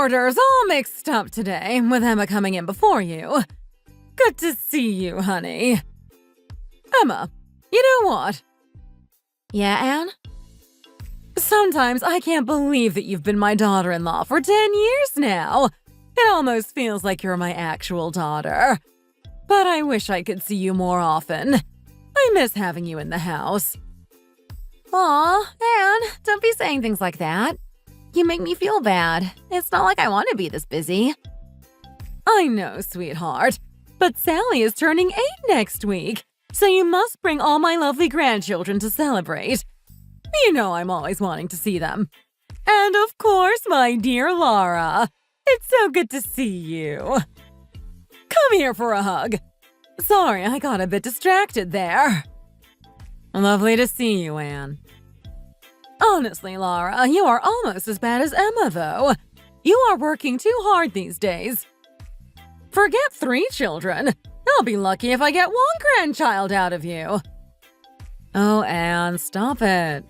orders all mixed up today, with Emma coming in before you. Good to see you, honey. Emma, you know what? Yeah, Anne? Sometimes I can't believe that you've been my daughter-in-law for 10 years now. It almost feels like you're my actual daughter. But I wish I could see you more often. I miss having you in the house. Aw, Anne, don't be saying things like that. You make me feel bad. It's not like I want to be this busy. I know, sweetheart. But Sally is turning 8 next week, so you must bring all my lovely grandchildren to celebrate. You know I'm always wanting to see them. And of course, my dear Laura. It's so good to see you. Come here for a hug. Sorry, I got a bit distracted there. Lovely to see you, Anne. Honestly, Laura, you are almost as bad as Emma, though. You are working too hard these days. Forget 3 children. I'll be lucky if I get 1 grandchild out of you. Oh, Anne, stop it.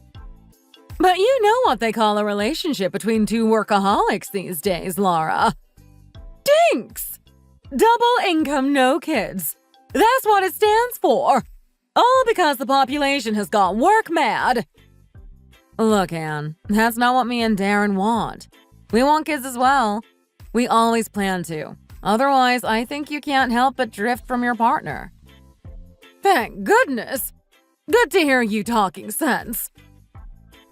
But you know what they call a relationship between 2 workaholics these days, Laura. Dinks! Double income, no kids. That's what it stands for. All because the population has got work mad. Look, Anne, that's not what me and Darren want. We want kids as well. We always plan to. Otherwise, I think you can't help but drift from your partner. Thank goodness. Good to hear you talking sense.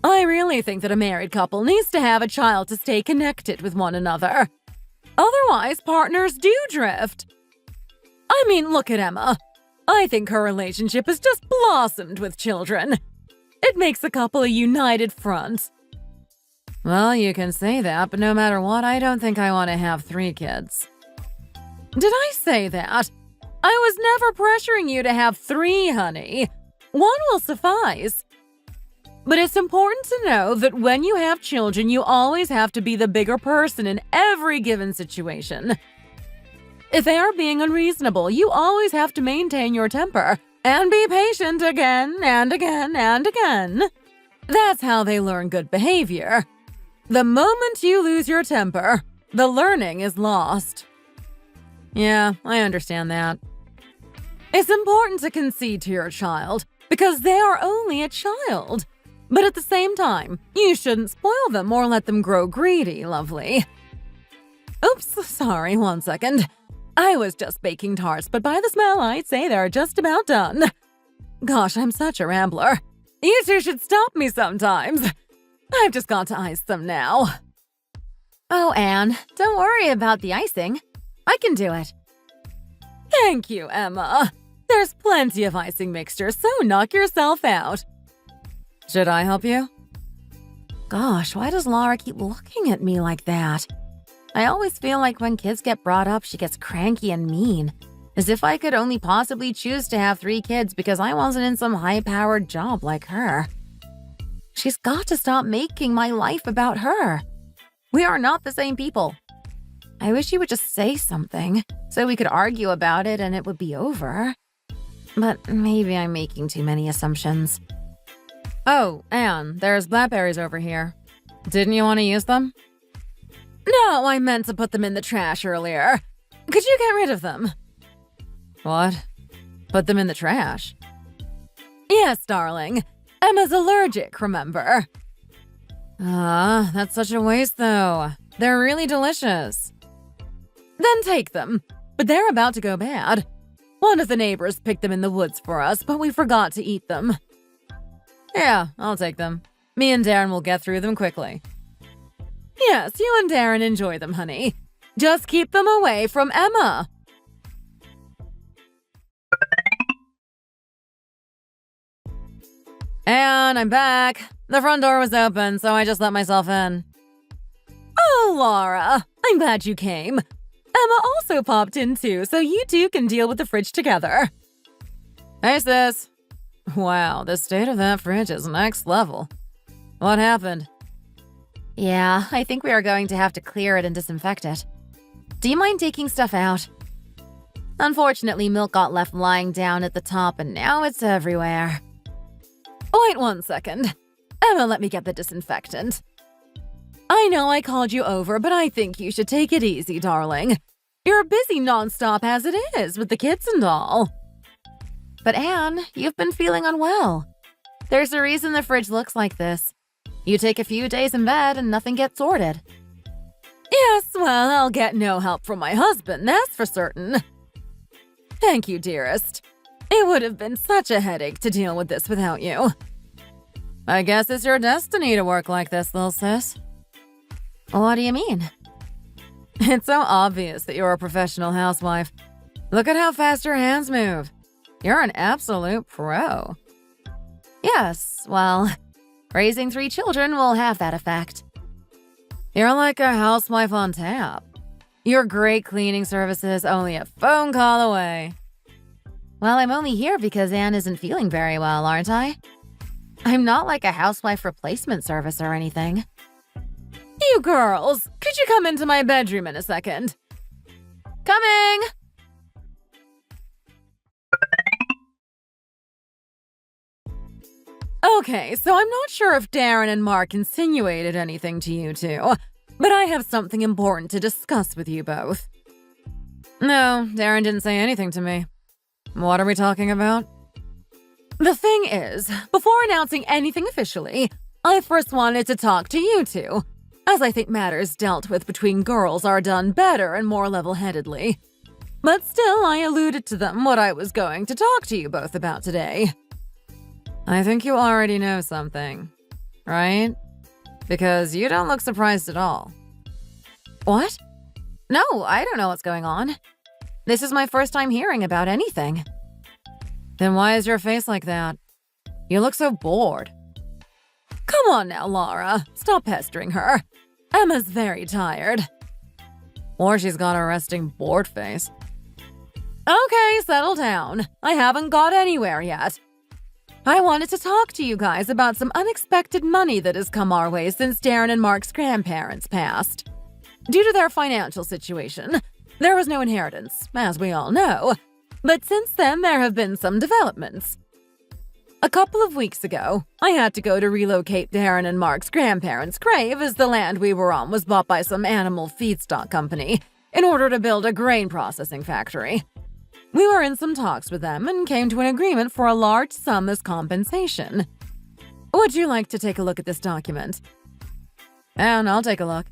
I really think that a married couple needs to have a child to stay connected with one another. Otherwise, partners do drift. I mean, look at Emma. I think her relationship has just blossomed with children. It makes the couple a united front. Well, you can say that, but no matter what, I don't think I want to have 3 kids. Did I say that? I was never pressuring you to have 3, honey. 1 will suffice. But it's important to know that when you have children, you always have to be the bigger person in every given situation. If they are being unreasonable, you always have to maintain your temper and be patient again and again and again. That's how they learn good behavior. The moment you lose your temper, the learning is lost. Yeah, I understand that. It's important to concede to your child because they are only a child. But at the same time, you shouldn't spoil them or let them grow greedy, lovely. Oops, sorry, 1 second. I was just baking tarts, but by the smell, I'd say they're just about done. Gosh, I'm such a rambler. You two should stop me sometimes. I've just got to ice them now. Oh, Anne, don't worry about the icing. I can do it. Thank you, Emma. There's plenty of icing mixture, so knock yourself out. Should I help you? Gosh, why does Laura keep looking at me like that? I always feel like when kids get brought up, she gets cranky and mean. As if I could only possibly choose to have 3 kids because I wasn't in some high-powered job like her. She's got to stop making my life about her. We are not the same people. I wish she would just say something so we could argue about it and it would be over. But maybe I'm making too many assumptions. Oh, Anne, there's blackberries over here. Didn't you want to use them? No, I meant to put them in the trash earlier. Could you get rid of them? What? Put them in the trash? Yes, darling. Emma's allergic, remember? That's such a waste, though. They're really delicious. Then take them. But they're about to go bad. One of the neighbors picked them in the woods for us, but we forgot to eat them. Yeah, I'll take them. Me and Darren will get through them quickly. Yes, you and Darren enjoy them, honey. Just keep them away from Emma. And I'm back. The front door was open, so I just let myself in. Oh, Laura, I'm glad you came. Emma also popped in too, so you two can deal with the fridge together. Hey, sis. Wow, the state of that fridge is next level. What happened? Yeah, I think we are going to have to clear it and disinfect it. Do you mind taking stuff out? Unfortunately, milk got left lying down at the top and now it's everywhere. Wait 1 second. Emma, let me get the disinfectant. I know I called you over, but I think you should take it easy, darling. You're busy nonstop as it is with the kids and all. But Anne, you've been feeling unwell. There's a reason the fridge looks like this. You take a few days in bed and nothing gets sorted. Yes, well, I'll get no help from my husband, that's for certain. Thank you, dearest. It would have been such a headache to deal with this without you. I guess it's your destiny to work like this, little sis. What do you mean? It's so obvious that you're a professional housewife. Look at how fast your hands move. You're an absolute pro. Yes, well, raising 3 children will have that effect. You're like a housewife on tap. Your great cleaning services only a phone call away. Well, I'm only here because Anne isn't feeling very well, aren't I? I'm not like a housewife replacement service or anything. You girls, could you come into my bedroom in a second? Coming! Okay, so I'm not sure if Darren and Mark insinuated anything to you two, but I have something important to discuss with you both. No, Darren didn't say anything to me. What are we talking about? The thing is, before announcing anything officially, I first wanted to talk to you two, as I think matters dealt with between girls are done better and more level-headedly. But still, I alluded to them what I was going to talk to you both about today. I think you already know something, right? Because you don't look surprised at all. What? No, I don't know what's going on. This is my first time hearing about anything. Then why is your face like that? You look so bored. Come on now, Laura. Stop pestering her. Emma's very tired. Or she's got a resting bored face. Okay, settle down. I haven't got anywhere yet. I wanted to talk to you guys about some unexpected money that has come our way since Darren and Mark's grandparents passed. Due to their financial situation, there was no inheritance, as we all know. But since then, there have been some developments. A couple of weeks ago, I had to go to relocate Darren and Mark's grandparents' grave as the land we were on was bought by some animal feedstock company in order to build a grain processing factory. We were in some talks with them and came to an agreement for a large sum as compensation. Would you like to take a look at this document? And I'll take a look.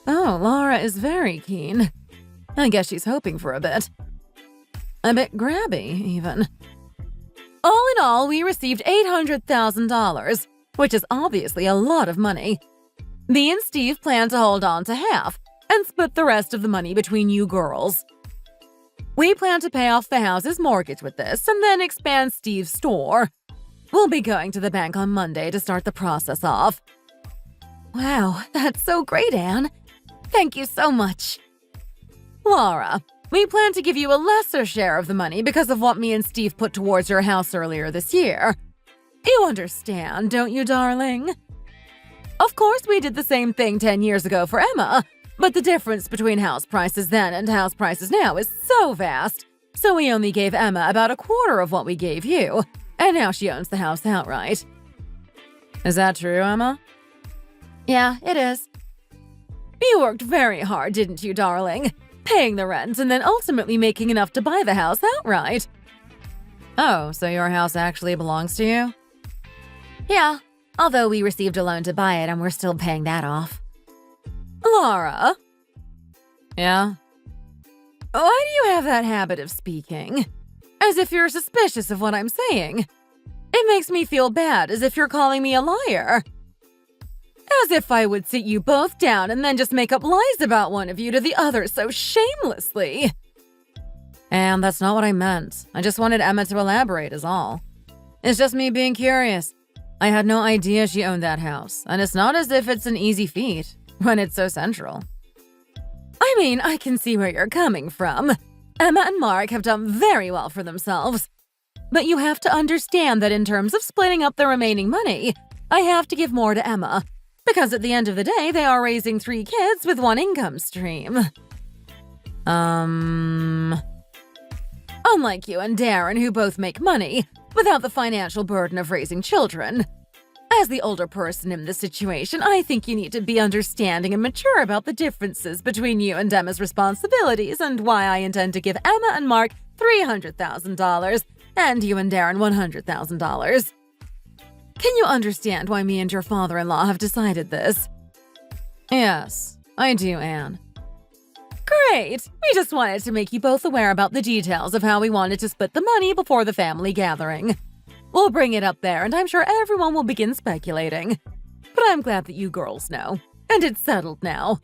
Oh, Laura is very keen. I guess she's hoping for a bit. A bit grabby, even. All in all, we received $800,000, which is obviously a lot of money. Me and Steve plan to hold on to half and split the rest of the money between you girls. We plan to pay off the house's mortgage with this and then expand Steve's store. We'll be going to the bank on Monday to start the process off. Wow, that's so great, Anne. Thank you so much. Laura, we plan to give you a lesser share of the money because of what me and Steve put towards your house earlier this year. You understand, don't you, darling? Of course, we did the same thing 10 years ago for Emma, but the difference between house prices then and house prices now is so vast, so we only gave Emma about a quarter of what we gave you, and now she owns the house outright. Is that true, Emma? Yeah, it is. You worked very hard, didn't you, darling? Paying the rent and then ultimately making enough to buy the house outright. Oh, so your house actually belongs to you? Yeah, although we received a loan to buy it and we're still paying that off. Laura? Yeah? Why do you have that habit of speaking? As if you're suspicious of what I'm saying. It makes me feel bad, as if you're calling me a liar. As if I would sit you both down and then just make up lies about one of you to the other so shamelessly. And that's not what I meant. I just wanted Emma to elaborate is all. It's just me being curious. I had no idea she owned that house, and it's not as if it's an easy feat when it's so central. I mean, I can see where you're coming from. Emma and Mark have done very well for themselves. But you have to understand that in terms of splitting up the remaining money, I have to give more to Emma. Because at the end of the day, they are raising 3 kids with 1 income stream. Unlike you and Darren, who both make money, without the financial burden of raising children. As the older person in this situation, I think you need to be understanding and mature about the differences between you and Emma's responsibilities and why I intend to give Emma and Mark $300,000 and you and Darren $100,000. Can you understand why me and your father-in-law have decided this? Yes, I do, Anne. Great! We just wanted to make you both aware about the details of how we wanted to split the money before the family gathering. We'll bring it up there, and I'm sure everyone will begin speculating. But I'm glad that you girls know, and it's settled now.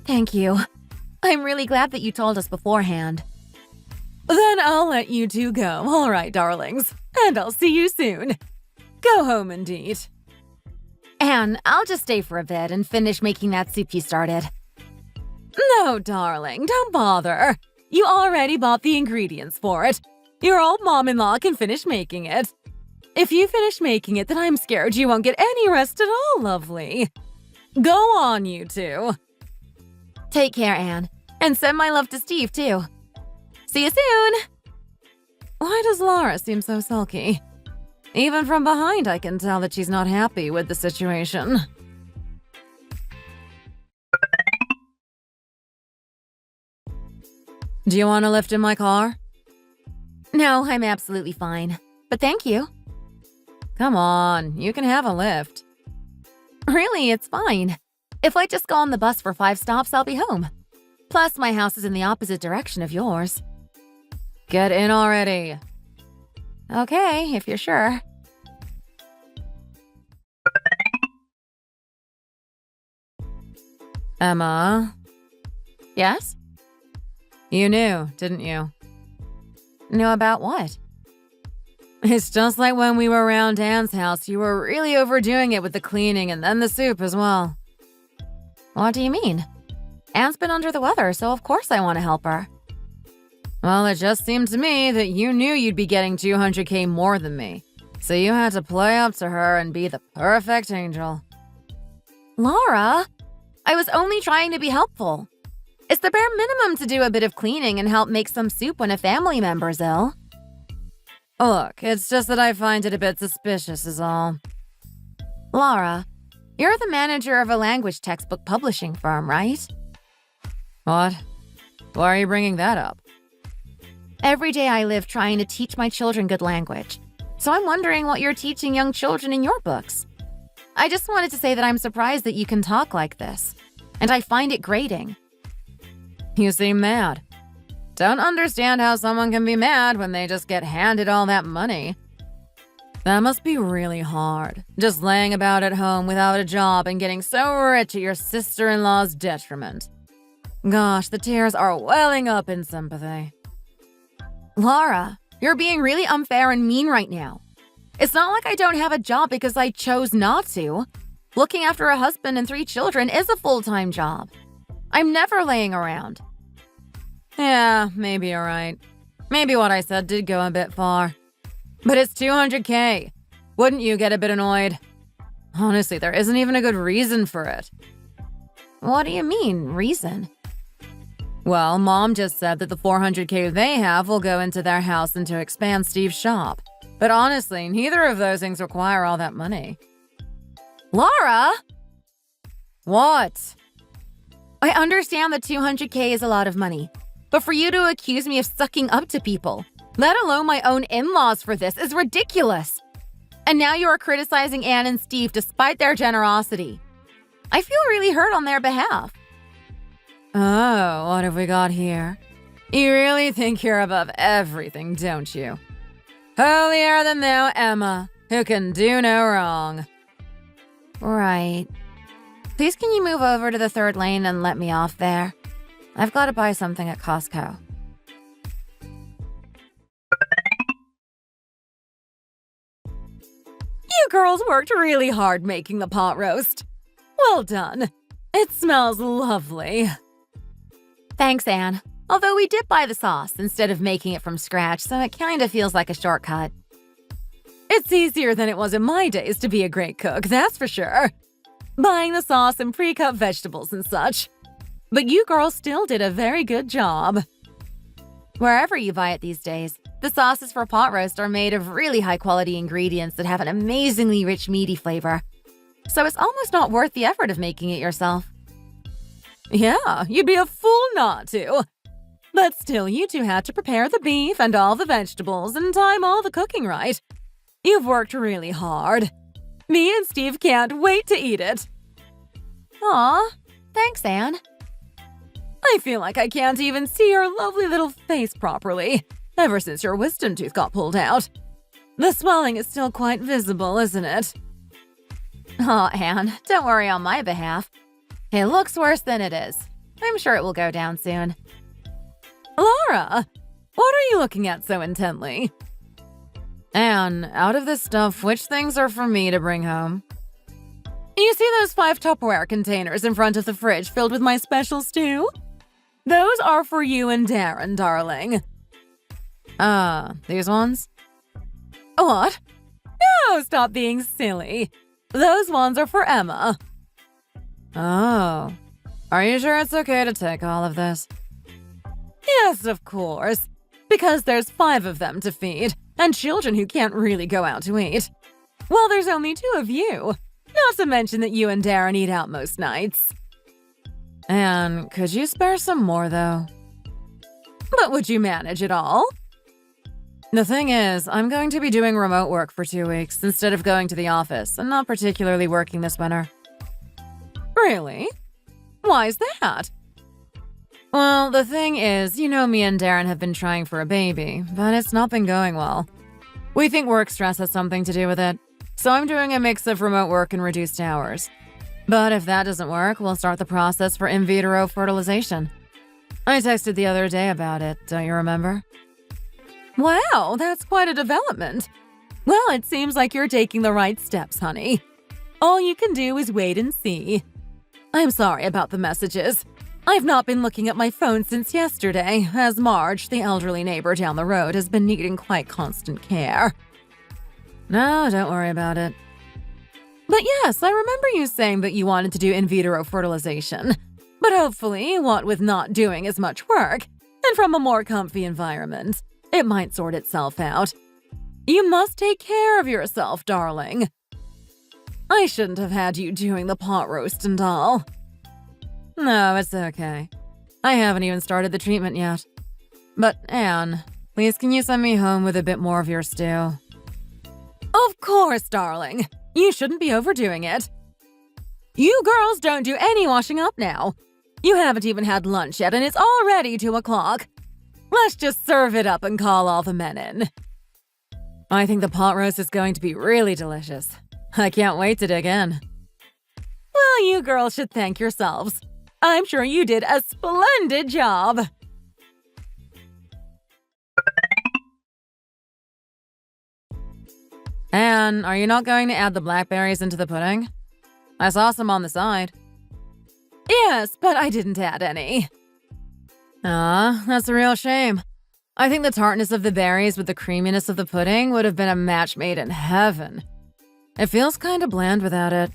Thank you. I'm really glad that you told us beforehand. Then I'll let you two go, all right, darlings, and I'll see you soon. Go home and eat. Anne, I'll just stay for a bit and finish making that soup you started. No, darling, don't bother. You already bought the ingredients for it. Your old mom-in-law can finish making it. If you finish making it, then I'm scared you won't get any rest at all, lovely. Go on, you two. Take care, Anne. And send my love to Steve, too. See you soon! Why does Laura seem so sulky? Even from behind, I can tell that she's not happy with the situation. Do you want a lift in my car? No, I'm absolutely fine. But thank you. Come on, you can have a lift. Really, it's fine. If I just go on the bus for 5 stops, I'll be home. Plus, my house is in the opposite direction of yours. Get in already. Okay, if you're sure. Emma? Yes? You knew, didn't you? Know about what? It's just like when we were around Anne's house. You were really overdoing it with the cleaning and then the soup as well. What do you mean? Anne's been under the weather, so of course I want to help her. Well, it just seemed to me that you knew you'd be getting $200K more than me. So you had to play up to her and be the perfect angel. Laura, I was only trying to be helpful. It's the bare minimum to do a bit of cleaning and help make some soup when a family member's ill. Look, it's just that I find it a bit suspicious is all. Laura, you're the manager of a language textbook publishing firm, right? What? Why are you bringing that up? Every day I live trying to teach my children good language. So I'm wondering what you're teaching young children in your books. I just wanted to say that I'm surprised that you can talk like this. And I find it grating. You seem mad. Don't understand how someone can be mad when they just get handed all that money. That must be really hard, just laying about at home without a job and getting so rich at your sister-in-law's detriment. Gosh, the tears are welling up in sympathy. Laura, you're being really unfair and mean right now. It's not like I don't have a job because I chose not to. Looking after a husband and 3 children is a full-time job. I'm never laying around. Yeah, maybe you're right. Maybe what I said did go a bit far. But it's $200K. Wouldn't you get a bit annoyed? Honestly, there isn't even a good reason for it. What do you mean, reason? Well, Mom just said that the $400K they have will go into their house and to expand Steve's shop. But honestly, neither of those things require all that money. Laura! What? I understand that $200K is a lot of money. But for you to accuse me of sucking up to people, let alone my own in-laws for this, is ridiculous. And now you are criticizing Anne and Steve despite their generosity. I feel really hurt on their behalf. Oh, what have we got here? You really think you're above everything, don't you? Holier than thou, Emma, who can do no wrong. Right. Please can you move over to the 3rd lane and let me off there? I've got to buy something at Costco. You girls worked really hard making the pot roast. Well done. It smells lovely. Thanks, Anne. Although we did buy the sauce instead of making it from scratch, so it kind of feels like a shortcut. It's easier than it was in my days to be a great cook, that's for sure. Buying the sauce and pre-cut vegetables and such. But you girls still did a very good job. Wherever you buy it these days, The sauces for pot roast are made of really high-quality ingredients that have an amazingly rich, meaty flavor. So it's almost not worth the effort of making it yourself. Yeah, you'd be a fool not to. But still, you two had to prepare the beef and all the vegetables and time all the cooking right. You've worked really hard. Me and Steve can't wait to eat it. Aw, thanks, Anne. I feel like I can't even see your lovely little face properly, ever since your wisdom tooth got pulled out. The swelling is still quite visible, isn't it? Aw, Anne, don't worry on my behalf. It looks worse than it is. I'm sure it will go down soon. Laura, what are you looking at so intently? Anne, out of this stuff, which things are for me to bring home? You see those 5 Tupperware containers in front of the fridge filled with my special stew? Those are for you and Darren, darling. These ones? What? No, stop being silly. Those ones are for Emma. Oh. Are you sure it's okay to take all of this? Yes, of course. Because there's 5 of them to feed, and children who can't really go out to eat. Well, there's only 2 of you. Not to mention that you and Darren eat out most nights. Anne, could you spare some more, though? But would you manage it all? The thing is, I'm going to be doing remote work for 2 weeks instead of going to the office, and not particularly working this winter. Really? Why's that? Well, the thing is, you know me and Darren have been trying for a baby, but it's not been going well. We think work stress has something to do with it, so I'm doing a mix of remote work and reduced hours. But if that doesn't work, we'll start the process for in vitro fertilization. I texted the other day about it, don't you remember? Wow, that's quite a development. Well, it seems like you're taking the right steps, honey. All you can do is wait and see. I'm sorry about the messages. I've not been looking at my phone since yesterday, as Marge, the elderly neighbor down the road, has been needing quite constant care. No, don't worry about it. But yes, I remember you saying that you wanted to do in vitro fertilization. But hopefully, what with not doing as much work, and from a more comfy environment, it might sort itself out. You must take care of yourself, darling. I shouldn't have had you doing the pot roast and all. No, it's okay. I haven't even started the treatment yet. But, Anne, please can you send me home with a bit more of your stew? Of course, darling. You shouldn't be overdoing it. You girls don't do any washing up now. You haven't even had lunch yet, and it's already 2 o'clock. Let's just serve it up and call all the men in. I think the pot roast is going to be really delicious. I can't wait to dig in. Well, you girls should thank yourselves. I'm sure you did a splendid job. Anne, are you not going to add the blackberries into the pudding? I saw some on the side. Yes, but I didn't add any. That's a real shame. I think the tartness of the berries with the creaminess of the pudding would have been a match made in heaven. It feels kind of bland without it.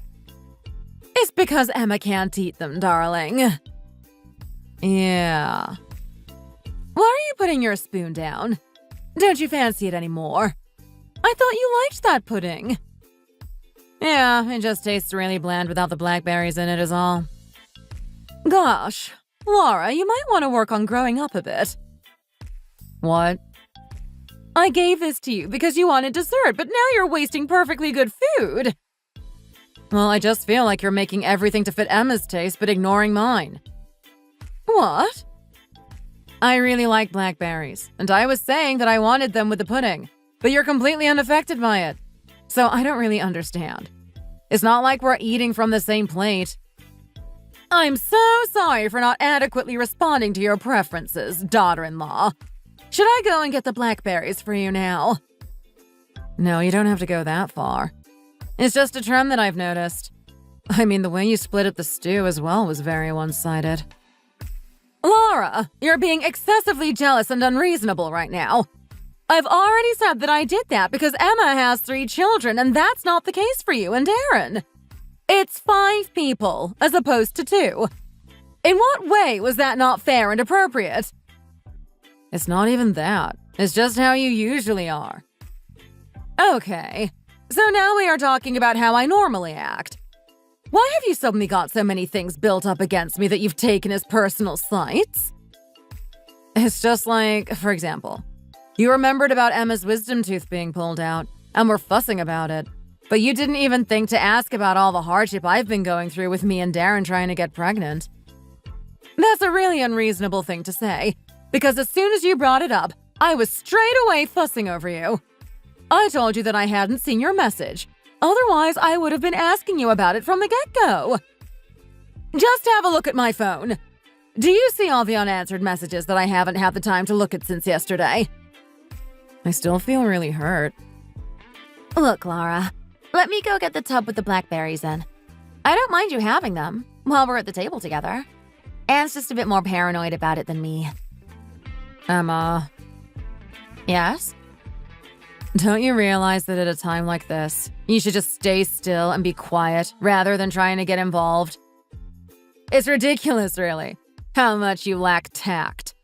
It's because Emma can't eat them, darling. Yeah. Why are you putting your spoon down? Don't you fancy it anymore? I thought you liked that pudding. Yeah, it just tastes really bland without the blackberries in it is all. Gosh, Laura, you might want to work on growing up a bit. What? I gave this to you because you wanted dessert, but now you're wasting perfectly good food. Well, I just feel like you're making everything to fit Emma's taste but ignoring mine. What? I really like blackberries, and I was saying that I wanted them with the pudding, but you're completely unaffected by it. So I don't really understand. It's not like we're eating from the same plate. I'm so sorry for not adequately responding to your preferences, daughter-in-law. Should I go and get the blackberries for you now? No, you don't have to go that far. It's just a trend that I've noticed. I mean, the way you split up the stew as well was very one-sided. Laura, you're being excessively jealous and unreasonable right now. I've already said that I did that because Emma has 3 children, and that's not the case for you and Darren. It's 5 people, as opposed to 2. In what way was that not fair and appropriate? It's not even that. It's just how you usually are. Okay, so now we are talking about how I normally act. Why have you suddenly got so many things built up against me that you've taken as personal slights? It's just like, for example, you remembered about Emma's wisdom tooth being pulled out, and were fussing about it. But you didn't even think to ask about all the hardship I've been going through with me and Darren trying to get pregnant. That's a really unreasonable thing to say, because as soon as you brought it up, I was straight away fussing over you. I told you that I hadn't seen your message. Otherwise, I would have been asking you about it from the get-go. Just have a look at my phone. Do you see all the unanswered messages that I haven't had the time to look at since yesterday? I still feel really hurt. Look, Laura, let me go get the tub with the blackberries in. I don't mind you having them while we're at the table together. Anne's just a bit more paranoid about it than me. Emma. Yes? Don't you realize that at a time like this, you should just stay still and be quiet rather than trying to get involved? It's ridiculous, really, how much you lack tact.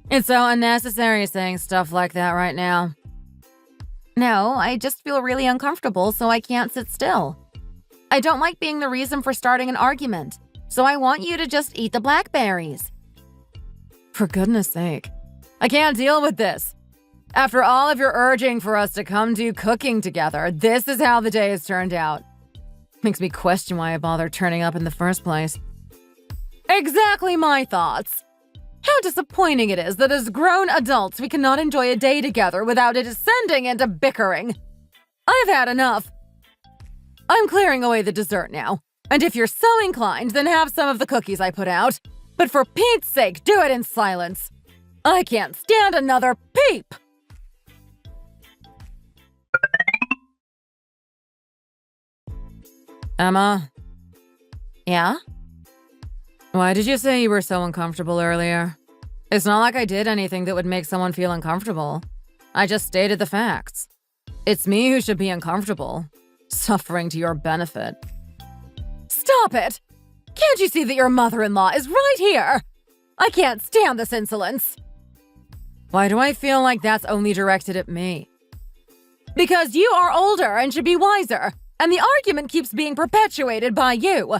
It's so unnecessary saying stuff like that right now. No, I just feel really uncomfortable, so I can't sit still. I don't like being the reason for starting an argument, so I want you to just eat the blackberries. For goodness sake, I can't deal with this. After all of your urging for us to come do cooking together, this is how the day has turned out. Makes me question why I bothered turning up in the first place. Exactly my thoughts. How disappointing it is that as grown adults we cannot enjoy a day together without it descending into bickering. I've had enough. I'm clearing away the dessert now, and if you're so inclined, then have some of the cookies I put out. But for Pete's sake, do it in silence. I can't stand another peep! Emma? Yeah? Why did you say you were so uncomfortable earlier? It's not like I did anything that would make someone feel uncomfortable. I just stated the facts. It's me who should be uncomfortable, suffering to your benefit. Stop it! Can't you see that your mother-in-law is right here? I can't stand this insolence. Why do I feel like that's only directed at me? Because you are older and should be wiser, and the argument keeps being perpetuated by you.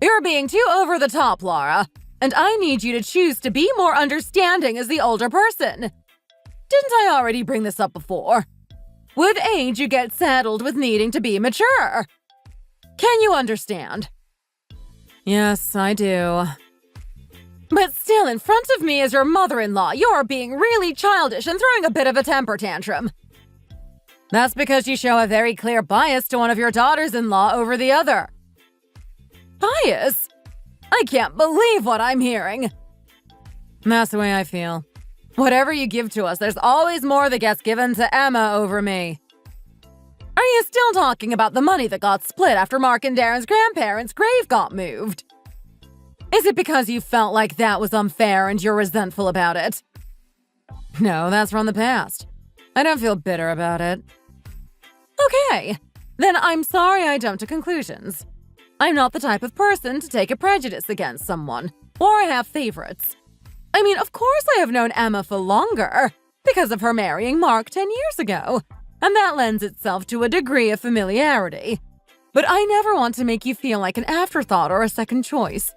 You're being too over the top, Laura, and I need you to choose to be more understanding as the older person. Didn't I already bring this up before? With age, you get saddled with needing to be mature. Can you understand? Yes, I do. But still, in front of me as your mother-in-law, you're being really childish and throwing a bit of a temper tantrum. That's because you show a very clear bias to one of your daughters-in-law over the other. Bias? I can't believe what I'm hearing. That's the way I feel. Whatever you give to us, there's always more that gets given to Emma over me. Are you still talking about the money that got split after Mark and Darren's grandparents' grave got moved? Is it because you felt like that was unfair and you're resentful about it? No, that's from the past. I don't feel bitter about it. Okay, then I'm sorry I jumped to conclusions. I'm not the type of person to take a prejudice against someone, or have favorites. I mean, of course I have known Emma for longer, because of her marrying Mark 10 years ago, and that lends itself to a degree of familiarity. But I never want to make you feel like an afterthought or a second choice.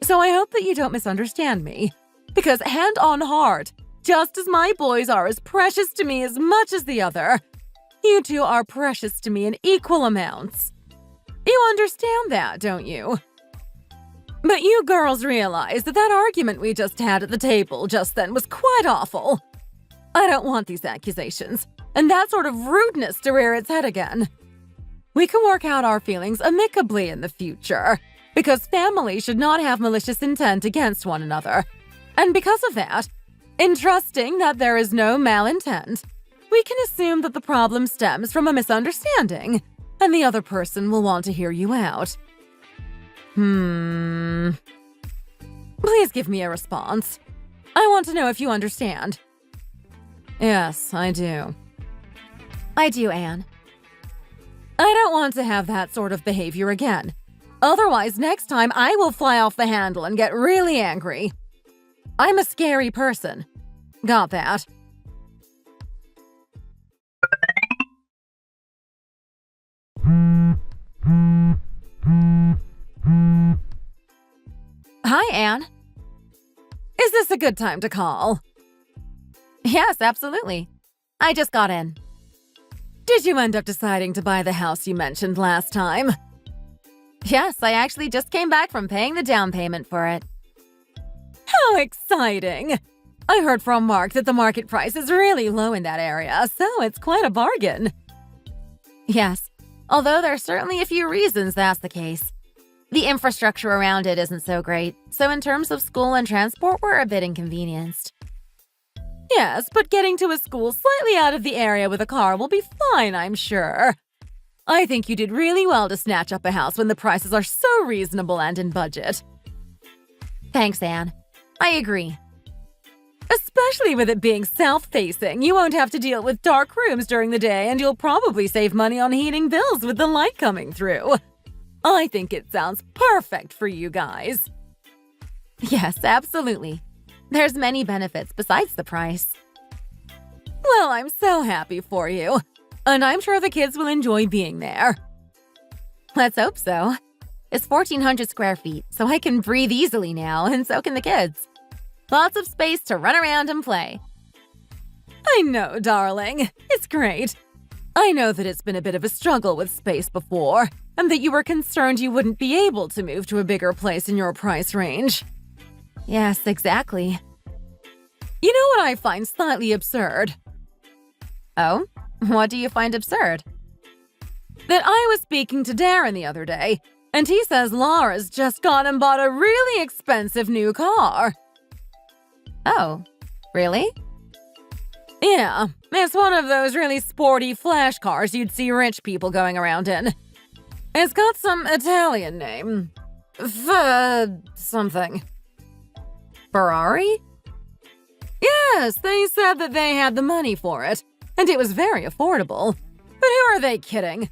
So I hope that you don't misunderstand me, because hand on heart, just as my boys are as precious to me as much as the other, you two are precious to me in equal amounts. You understand that, don't you? But you girls realize that argument we just had at the table just then was quite awful. I don't want these accusations, and that sort of rudeness to rear its head again. We can work out our feelings amicably in the future, because families should not have malicious intent against one another. And because of that, in trusting that there is no malintent, we can assume that the problem stems from a misunderstanding, and the other person will want to hear you out. Please give me a response. I want to know if you understand. Yes, I do. I do, Anne. I don't want to have that sort of behavior again. Otherwise, next time I will fly off the handle and get really angry. I'm a scary person. Got that. Hi, Anne. Is this a good time to call? Yes, absolutely. I just got in. Did you end up deciding to buy the house you mentioned last time? Yes, I actually just came back from paying the down payment for it. How exciting! I heard from Mark that the market price is really low in that area, so it's quite a bargain. Yes, although there's certainly a few reasons that's the case. The infrastructure around it isn't so great, so in terms of school and transport, we're a bit inconvenienced. Yes, but getting to a school slightly out of the area with a car will be fine, I'm sure. I think you did really well to snatch up a house when the prices are so reasonable and in budget. Thanks, Anne. I agree. Especially with it being south-facing, you won't have to deal with dark rooms during the day, and you'll probably save money on heating bills with the light coming through. I think it sounds perfect for you guys. Yes, absolutely. There's many benefits besides the price. Well, I'm so happy for you. And I'm sure the kids will enjoy being there. Let's hope so. It's 1,400 square feet, so I can breathe easily now, and so can the kids. Lots of space to run around and play. I know, darling. It's great. I know that it's been a bit of a struggle with space before, and that you were concerned you wouldn't be able to move to a bigger place in your price range. Yes, exactly. You know what I find slightly absurd? Oh? What do you find absurd? That I was speaking to Darren the other day, and he says Laura's just gone and bought a really expensive new car. Oh, really? Yeah, it's one of those really sporty flash cars you'd see rich people going around in. It's got some Italian name. Something. Ferrari? Yes, they said that they had the money for it, and it was very affordable. But who are they kidding?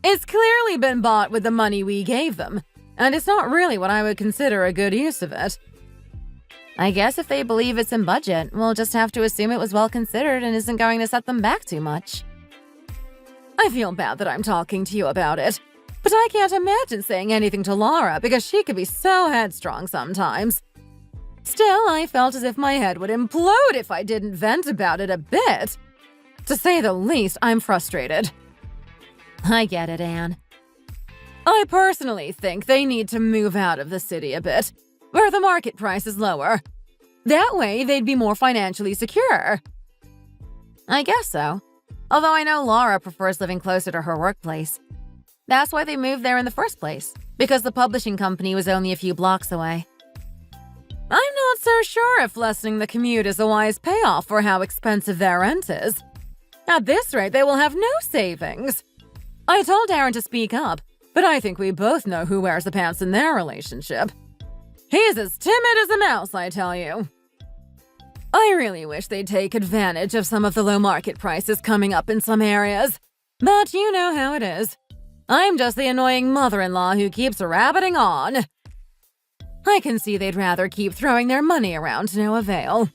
It's clearly been bought with the money we gave them, and it's not really what I would consider a good use of it. I guess if they believe it's in budget, we'll just have to assume it was well considered and isn't going to set them back too much. I feel bad that I'm talking to you about it, but I can't imagine saying anything to Laura because she could be so headstrong sometimes. Still, I felt as if my head would implode if I didn't vent about it a bit. To say the least, I'm frustrated. I get it, Anne. I personally think they need to move out of the city a bit, where the market price is lower. That way, they'd be more financially secure. I guess so. Although I know Laura prefers living closer to her workplace. That's why they moved there in the first place, because the publishing company was only a few blocks away. I'm not so sure if lessening the commute is a wise payoff for how expensive their rent is. At this rate, they will have no savings. I told Aaron to speak up, but I think we both know who wears the pants in their relationship. He's as timid as a mouse, I tell you. I really wish they'd take advantage of some of the low market prices coming up in some areas. But you know how it is. I'm just the annoying mother-in-law who keeps rabbiting on. I can see they'd rather keep throwing their money around to no avail.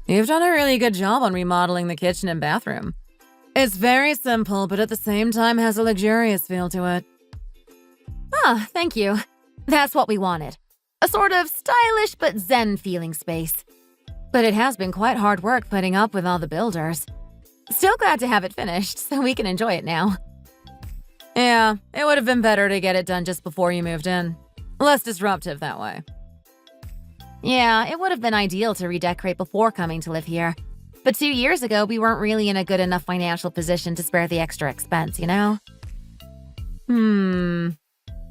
You've done a really good job on remodeling the kitchen and bathroom. It's very simple, but at the same time has a luxurious feel to it. Ah, thank you. That's what we wanted. A sort of stylish but zen feeling space. But it has been quite hard work putting up with all the builders. Still glad to have it finished, so we can enjoy it now. Yeah, it would have been better to get it done just before you moved in. Less disruptive that way. Yeah, it would have been ideal to redecorate before coming to live here. But 2 years ago, we weren't really in a good enough financial position to spare the extra expense, you know?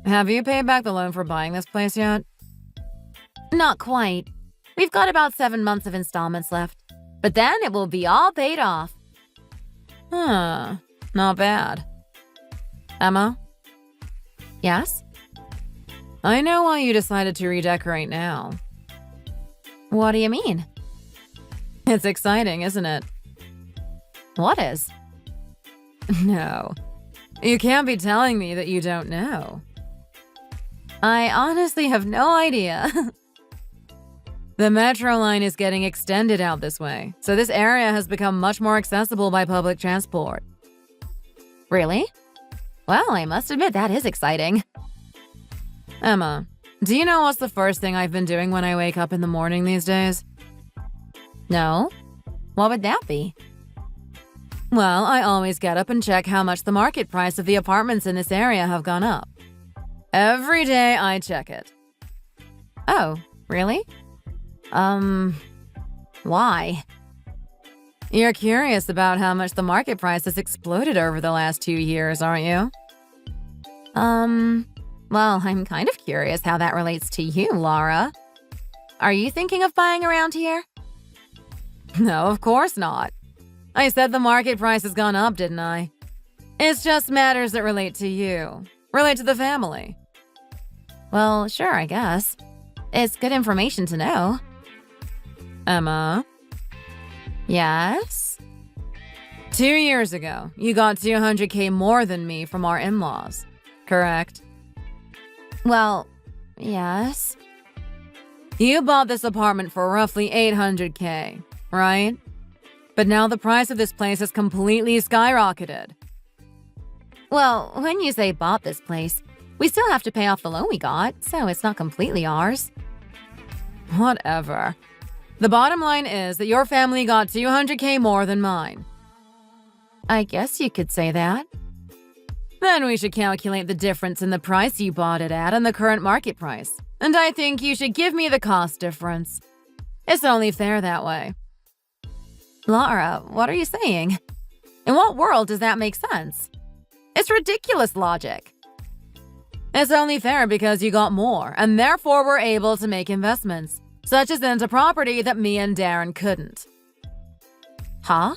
Have you paid back the loan for buying this place yet? Not quite. We've got about 7 months of installments left. But then it will be all paid off. Not bad. Emma? Yes? I know why you decided to redecorate now. What do you mean? It's exciting, isn't it? What is? No. You can't be telling me that you don't know. I honestly have no idea. The metro line is getting extended out this way, so this area has become much more accessible by public transport. Really? Well, I must admit that is exciting. Emma, do you know what's the first thing I've been doing when I wake up in the morning these days? No? What would that be? Well, I always get up and check how much the market price of the apartments in this area have gone up. Every day I check it. Oh, really? Why? You're curious about how much the market price has exploded over the last 2 years, aren't you? Well, I'm kind of curious how that relates to you, Laura. Are you thinking of buying around here? No, of course not. I said the market price has gone up, didn't I? It's just matters that relate to you. Relate to the family. Well, sure, I guess. It's good information to know. Emma? Yes? 2 years ago, you got $200K more than me from our in-laws, correct? Well, yes. You bought this apartment for roughly $800K, right? But now the price of this place has completely skyrocketed. Well, when you say bought this place, we still have to pay off the loan we got, so it's not completely ours. Whatever. The bottom line is that your family got $200K more than mine. I guess you could say that. Then we should calculate the difference in the price you bought it at and the current market price. And I think you should give me the cost difference. It's only fair that way. Laura, what are you saying? In what world does that make sense? It's ridiculous logic. It's only fair because you got more, and therefore we're able to make investments, such as into property that me and Darren couldn't. Huh?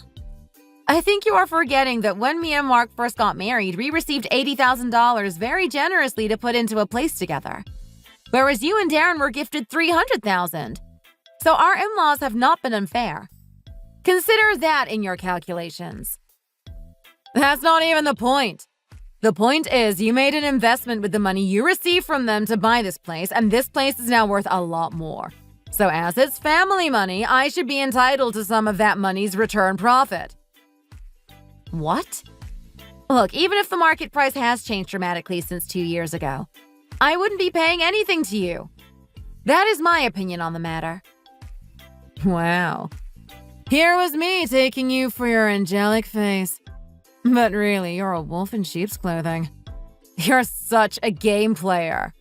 I think you are forgetting that when me and Mark first got married, we received $80,000 very generously to put into a place together. Whereas you and Darren were gifted $300,000. So our in-laws have not been unfair. Consider that in your calculations. That's not even the point. The point is you made an investment with the money you received from them to buy this place, and this place is now worth a lot more. So as it's family money, I should be entitled to some of that money's return profit. What? Look, even if the market price has changed dramatically since 2 years ago, I wouldn't be paying anything to you. That is my opinion on the matter. Wow. Here was me taking you for your angelic face. But really, you're a wolf in sheep's clothing. You're such a game player.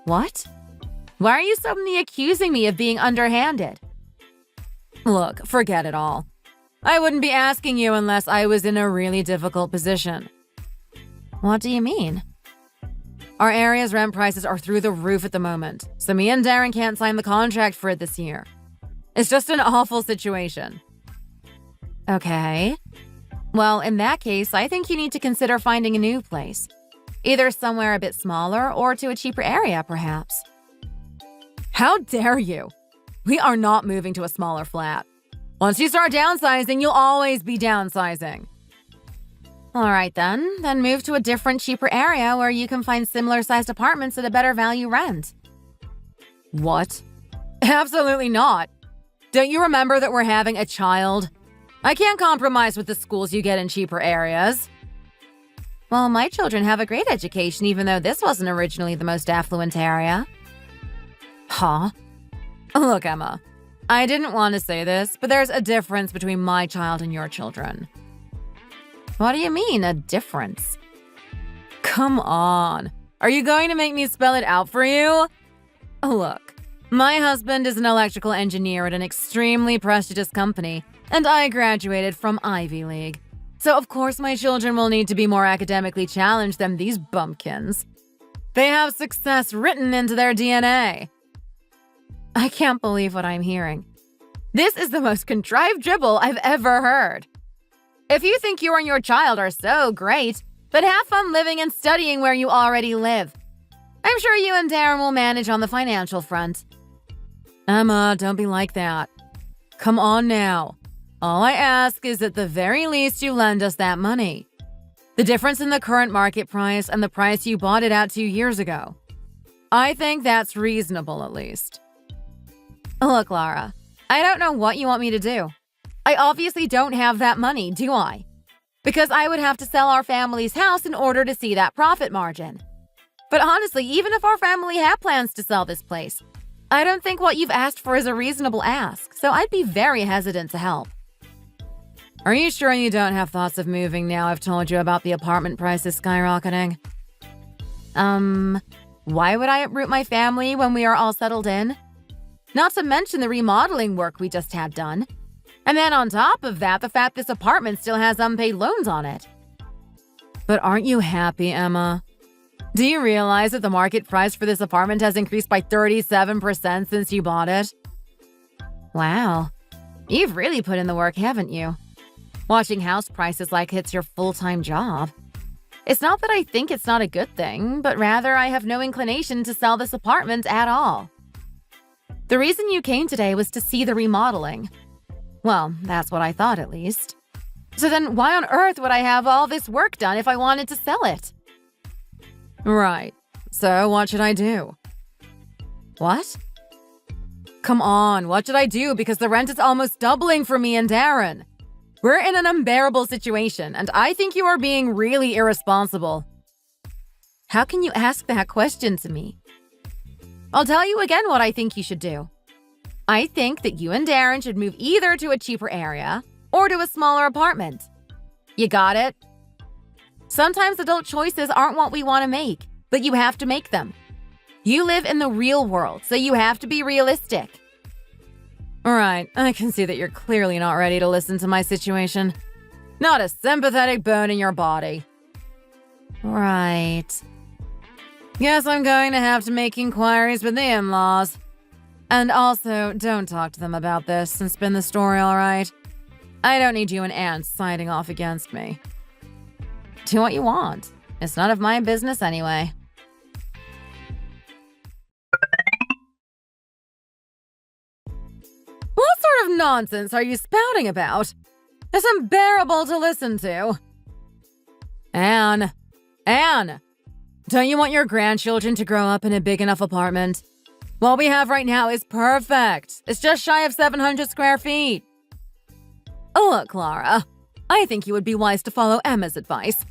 What? Why are you suddenly accusing me of being underhanded? Look, forget it all. I wouldn't be asking you unless I was in a really difficult position. What do you mean? Our area's rent prices are through the roof at the moment, so me and Darren can't sign the contract for it this year. It's just an awful situation. Okay. Well, in that case, I think you need to consider finding a new place. Either somewhere a bit smaller or to a cheaper area, perhaps. How dare you? We are not moving to a smaller flat. Once you start downsizing, you'll always be downsizing. All right, then move to a different, cheaper area where you can find similar-sized apartments at a better value rent. What? Absolutely not. Don't you remember that we're having a child? I can't compromise with the schools you get in cheaper areas. Well, my children have a great education, even though this wasn't originally the most affluent area. Huh? Look, Emma, I didn't want to say this, but there's a difference between my child and your children. What do you mean, a difference? Come on. Are you going to make me spell it out for you? Look, my husband is an electrical engineer at an extremely prestigious company, and I graduated from Ivy League. So of course my children will need to be more academically challenged than these bumpkins. They have success written into their DNA. I can't believe what I'm hearing. This is the most contrived dribble I've ever heard. If you think you and your child are so great, then have fun living and studying where you already live. I'm sure you and Darren will manage on the financial front. Emma, don't be like that. Come on now. All I ask is at the very least you lend us that money. The difference in the current market price and the price you bought it at 2 years ago. I think that's reasonable, at least. Look, Lara, I don't know what you want me to do. I obviously don't have that money, do I? Because I would have to sell our family's house in order to see that profit margin. But honestly, even if our family had plans to sell this place, I don't think what you've asked for is a reasonable ask, so I'd be very hesitant to help. Are you sure you don't have thoughts of moving now I've told you about the apartment prices skyrocketing? Why would I uproot my family when we are all settled in? Not to mention the remodeling work we just had done. And then on top of that, the fact this apartment still has unpaid loans on it. But aren't you happy, Emma? Do you realize that the market price for this apartment has increased by 37% since you bought it? Wow. You've really put in the work, haven't you? Watching house prices like it's your full-time job. It's not that I think it's not a good thing, but rather I have no inclination to sell this apartment at all. The reason you came today was to see the remodeling. Well, that's what I thought at least. So then why on earth would I have all this work done if I wanted to sell it? Right. So what should I do? What? Come on, what should I do? Because the rent is almost doubling for me and Darren. We're in an unbearable situation, and I think you are being really irresponsible. How can you ask that question to me? I'll tell you again what I think you should do. I think that you and Darren should move either to a cheaper area or to a smaller apartment. You got it? Sometimes adult choices aren't what we want to make, but you have to make them. You live in the real world, so you have to be realistic. All right, I can see that you're clearly not ready to listen to my situation. Not a sympathetic bone in your body. Right. Guess I'm going to have to make inquiries with the in-laws. And also, don't talk to them about this and spin the story, all right? I don't need you and Anne siding off against me. Do what you want. It's none of my business anyway. What sort of nonsense are you spouting about? It's unbearable to listen to. Anne! Don't you want your grandchildren to grow up in a big enough apartment? What we have right now is perfect. It's just shy of 700 square feet. Look, Clara, I think you would be wise to follow Emma's advice.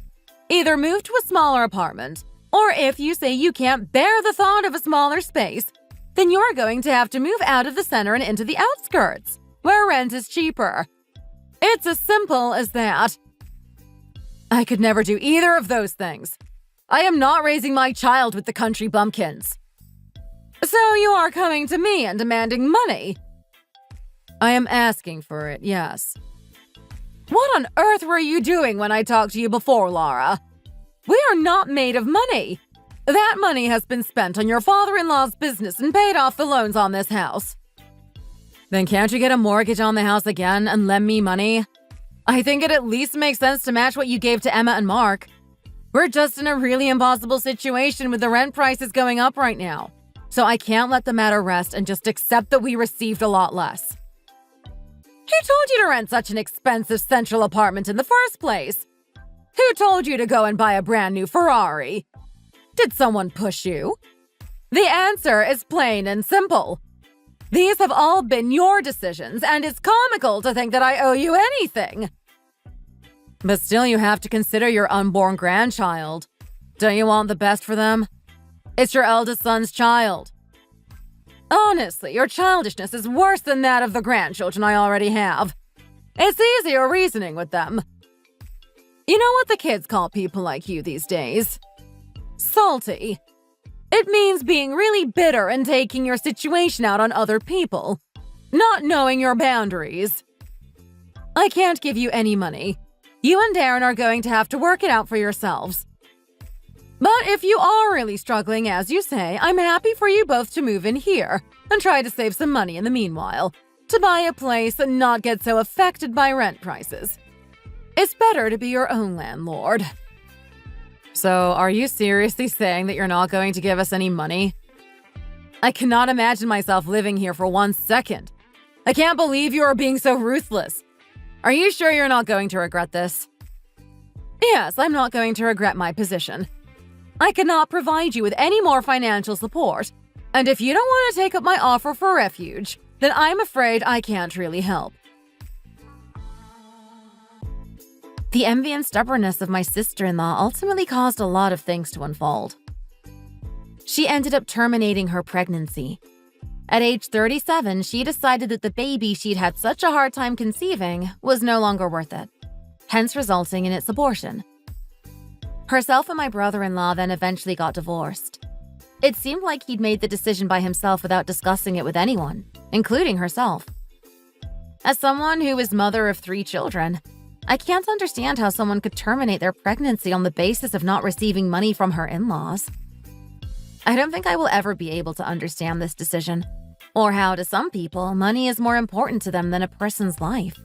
Either move to a smaller apartment, or if you say you can't bear the thought of a smaller space, then you're going to have to move out of the center and into the outskirts, where rent is cheaper. It's as simple as that. I could never do either of those things. I am not raising my child with the country bumpkins. So you are coming to me and demanding money? I am asking for it, yes. What on earth were you doing when I talked to you before, Lara? We are not made of money. That money has been spent on your father-in-law's business and paid off the loans on this house. Then can't you get a mortgage on the house again and lend me money? I think it at least makes sense to match what you gave to Emma and Mark. We're just in a really impossible situation with the rent prices going up right now. So I can't let the matter rest and just accept that we received a lot less. Who told you to rent such an expensive central apartment in the first place? Who told you to go and buy a brand new Ferrari? Did someone push you? The answer is plain and simple. These have all been your decisions, and it's comical to think that I owe you anything. But still, you have to consider your unborn grandchild. Don't you want the best for them? It's your eldest son's child. Honestly, your childishness is worse than that of the grandchildren I already have. It's easier reasoning with them. You know what the kids call people like you these days? Salty. It means being really bitter and taking your situation out on other people, not knowing your boundaries. I can't give you any money. You and Darren are going to have to work it out for yourselves. But if you are really struggling, as you say, I'm happy for you both to move in here and try to save some money in the meanwhile, to buy a place and not get so affected by rent prices. It's better to be your own landlord. So, are you seriously saying that you're not going to give us any money? I cannot imagine myself living here for 1 second. I can't believe you are being so ruthless. Are you sure you're not going to regret this? Yes, I'm not going to regret my position. I cannot provide you with any more financial support. And if you don't want to take up my offer for refuge, then I'm afraid I can't really help. The envy and stubbornness of my sister-in-law ultimately caused a lot of things to unfold. She ended up terminating her pregnancy. At age 37, she decided that the baby she'd had such a hard time conceiving was no longer worth it, hence resulting in its abortion. Herself and my brother-in-law then eventually got divorced. It seemed like he'd made the decision by himself without discussing it with anyone, including herself. As someone who is mother of 3 children, I can't understand how someone could terminate their pregnancy on the basis of not receiving money from her in-laws. I don't think I will ever be able to understand this decision, or how, to some people, money is more important to them than a person's life.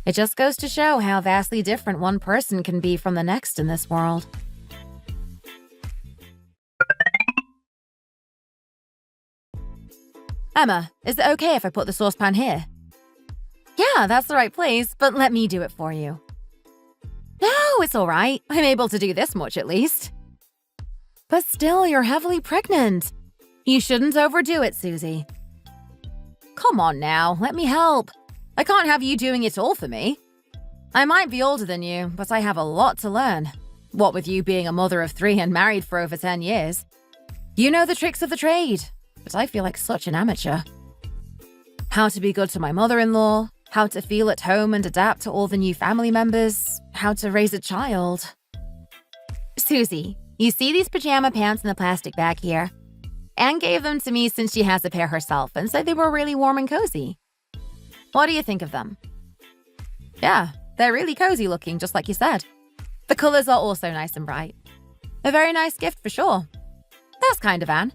It just goes to show how vastly different one person can be from the next in this world. Emma, is it okay if I put the saucepan here? Yeah, that's the right place, but let me do it for you. No, it's all right. I'm able to do this much at least. But still, you're heavily pregnant. You shouldn't overdo it, Susie. Come on now, let me help. I can't have you doing it all for me. I might be older than you, but I have a lot to learn. What with you being a mother of 3 and married for over 10 years. You know the tricks of the trade, but I feel like such an amateur. How to be good to my mother-in-law, how to feel at home and adapt to all the new family members, how to raise a child. Susie, you see these pajama pants in the plastic bag here? Anne gave them to me since she has a pair herself and said they were really warm and cozy. What do you think of them? Yeah, they're really cozy looking, just like you said. The colors are also nice and bright. A very nice gift for sure. That's kind of Anne.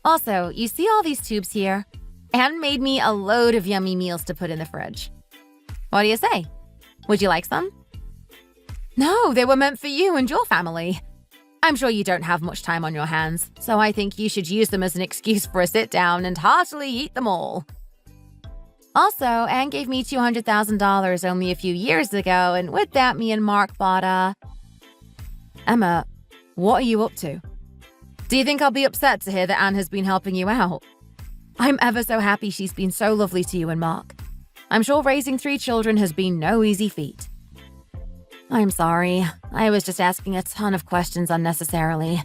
Also, you see all these tubes here? Anne made me a load of yummy meals to put in the fridge. What do you say? Would you like some? No, they were meant for you and your family. I'm sure you don't have much time on your hands, so I think you should use them as an excuse for a sit-down and heartily eat them all. Also, Anne gave me $200,000 only a few years ago, and with that, me and Mark bought a... Emma, what are you up to? Do you think I'll be upset to hear that Anne has been helping you out? I'm ever so happy she's been so lovely to you and Mark. I'm sure raising 3 children has been no easy feat. I'm sorry. I was just asking a ton of questions unnecessarily.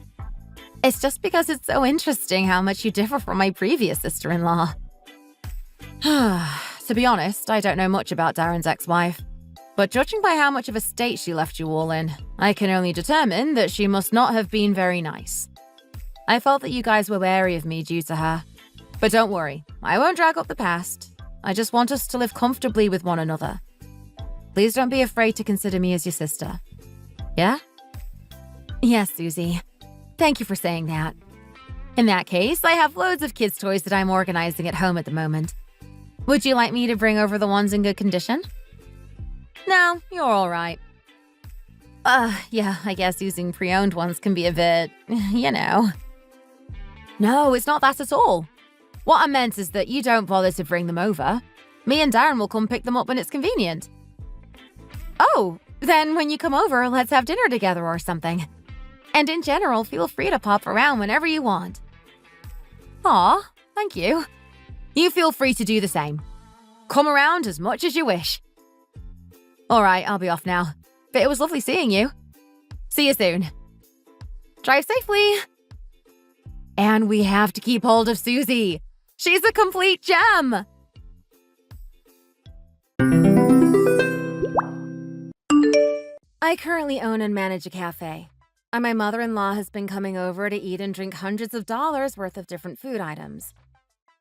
It's just because it's so interesting how much you differ from my previous sister-in-law. To be honest, I don't know much about Darren's ex-wife. But judging by how much of a state she left you all in, I can only determine that she must not have been very nice. I felt that you guys were wary of me due to her. But don't worry, I won't drag up the past. I just want us to live comfortably with one another. Please don't be afraid to consider me as your sister. Yeah? Yes, Susie. Thank you for saying that. In that case, I have loads of kids' toys that I'm organizing at home at the moment. Would you like me to bring over the ones in good condition? No, you're all right. Yeah, I guess using pre-owned ones can be a bit, you know. No, it's not that at all. What I meant is that you don't bother to bring them over. Me and Darren will come pick them up when it's convenient. Oh, then when you come over, let's have dinner together or something. And in general, feel free to pop around whenever you want. Aw, thank you. You feel free to do the same. Come around as much as you wish. All right, I'll be off now. But it was lovely seeing you. See you soon. Drive safely. And we have to keep hold of Susie. She's a complete gem. I currently own and manage a cafe. And my mother-in-law has been coming over to eat and drink hundreds of dollars worth of different food items.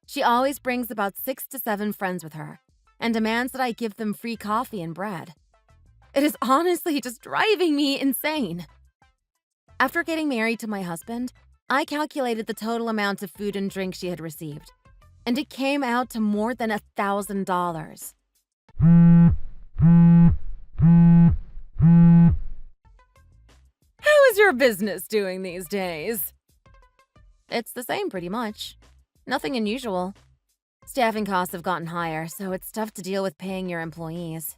She always brings about 6 to 7 friends with her and demands that I give them free coffee and bread. It is honestly just driving me insane. After getting married to my husband, I calculated the total amount of food and drink she had received, and it came out to more than $1,000. How is your business doing these days? It's the same pretty much. Nothing unusual. Staffing costs have gotten higher, so it's tough to deal with paying your employees.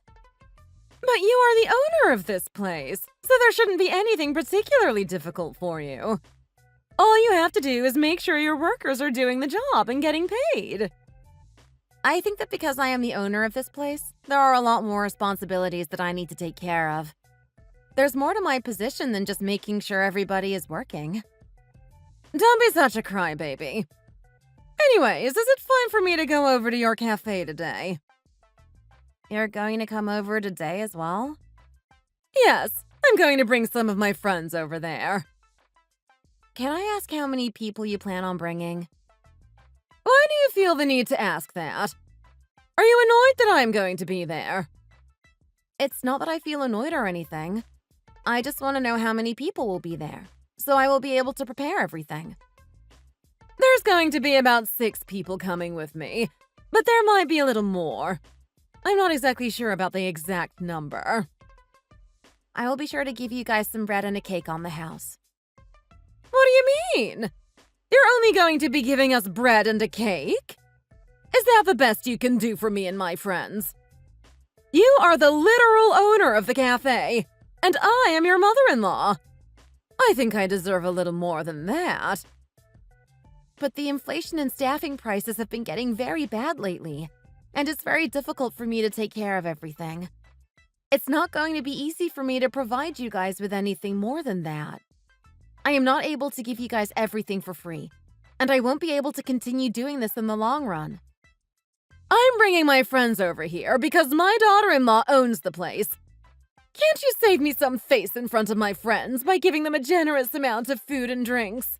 But you are the owner of this place, so there shouldn't be anything particularly difficult for you. All you have to do is make sure your workers are doing the job and getting paid. I think that because I am the owner of this place, there are a lot more responsibilities that I need to take care of. There's more to my position than just making sure everybody is working. Don't be such a crybaby. Anyways, is it fine for me to go over to your cafe today? You're going to come over today as well? Yes, I'm going to bring some of my friends over there. Can I ask how many people you plan on bringing? Why do you feel the need to ask that? Are you annoyed that I'm going to be there? It's not that I feel annoyed or anything. I just want to know how many people will be there, so I will be able to prepare everything. There's going to be about 6 people coming with me, but there might be a little more. I'm not exactly sure about the exact number. I will be sure to give you guys some bread and a cake on the house. What do you mean? You're only going to be giving us bread and a cake? Is that the best you can do for me and my friends? You are the literal owner of the cafe, and I am your mother-in-law. I think I deserve a little more than that. But the inflation and staffing prices have been getting very bad lately, and it's very difficult for me to take care of everything. It's not going to be easy for me to provide you guys with anything more than that. I am not able to give you guys everything for free, and I won't be able to continue doing this in the long run. I'm bringing my friends over here because my daughter-in-law owns the place. Can't you save me some face in front of my friends by giving them a generous amount of food and drinks?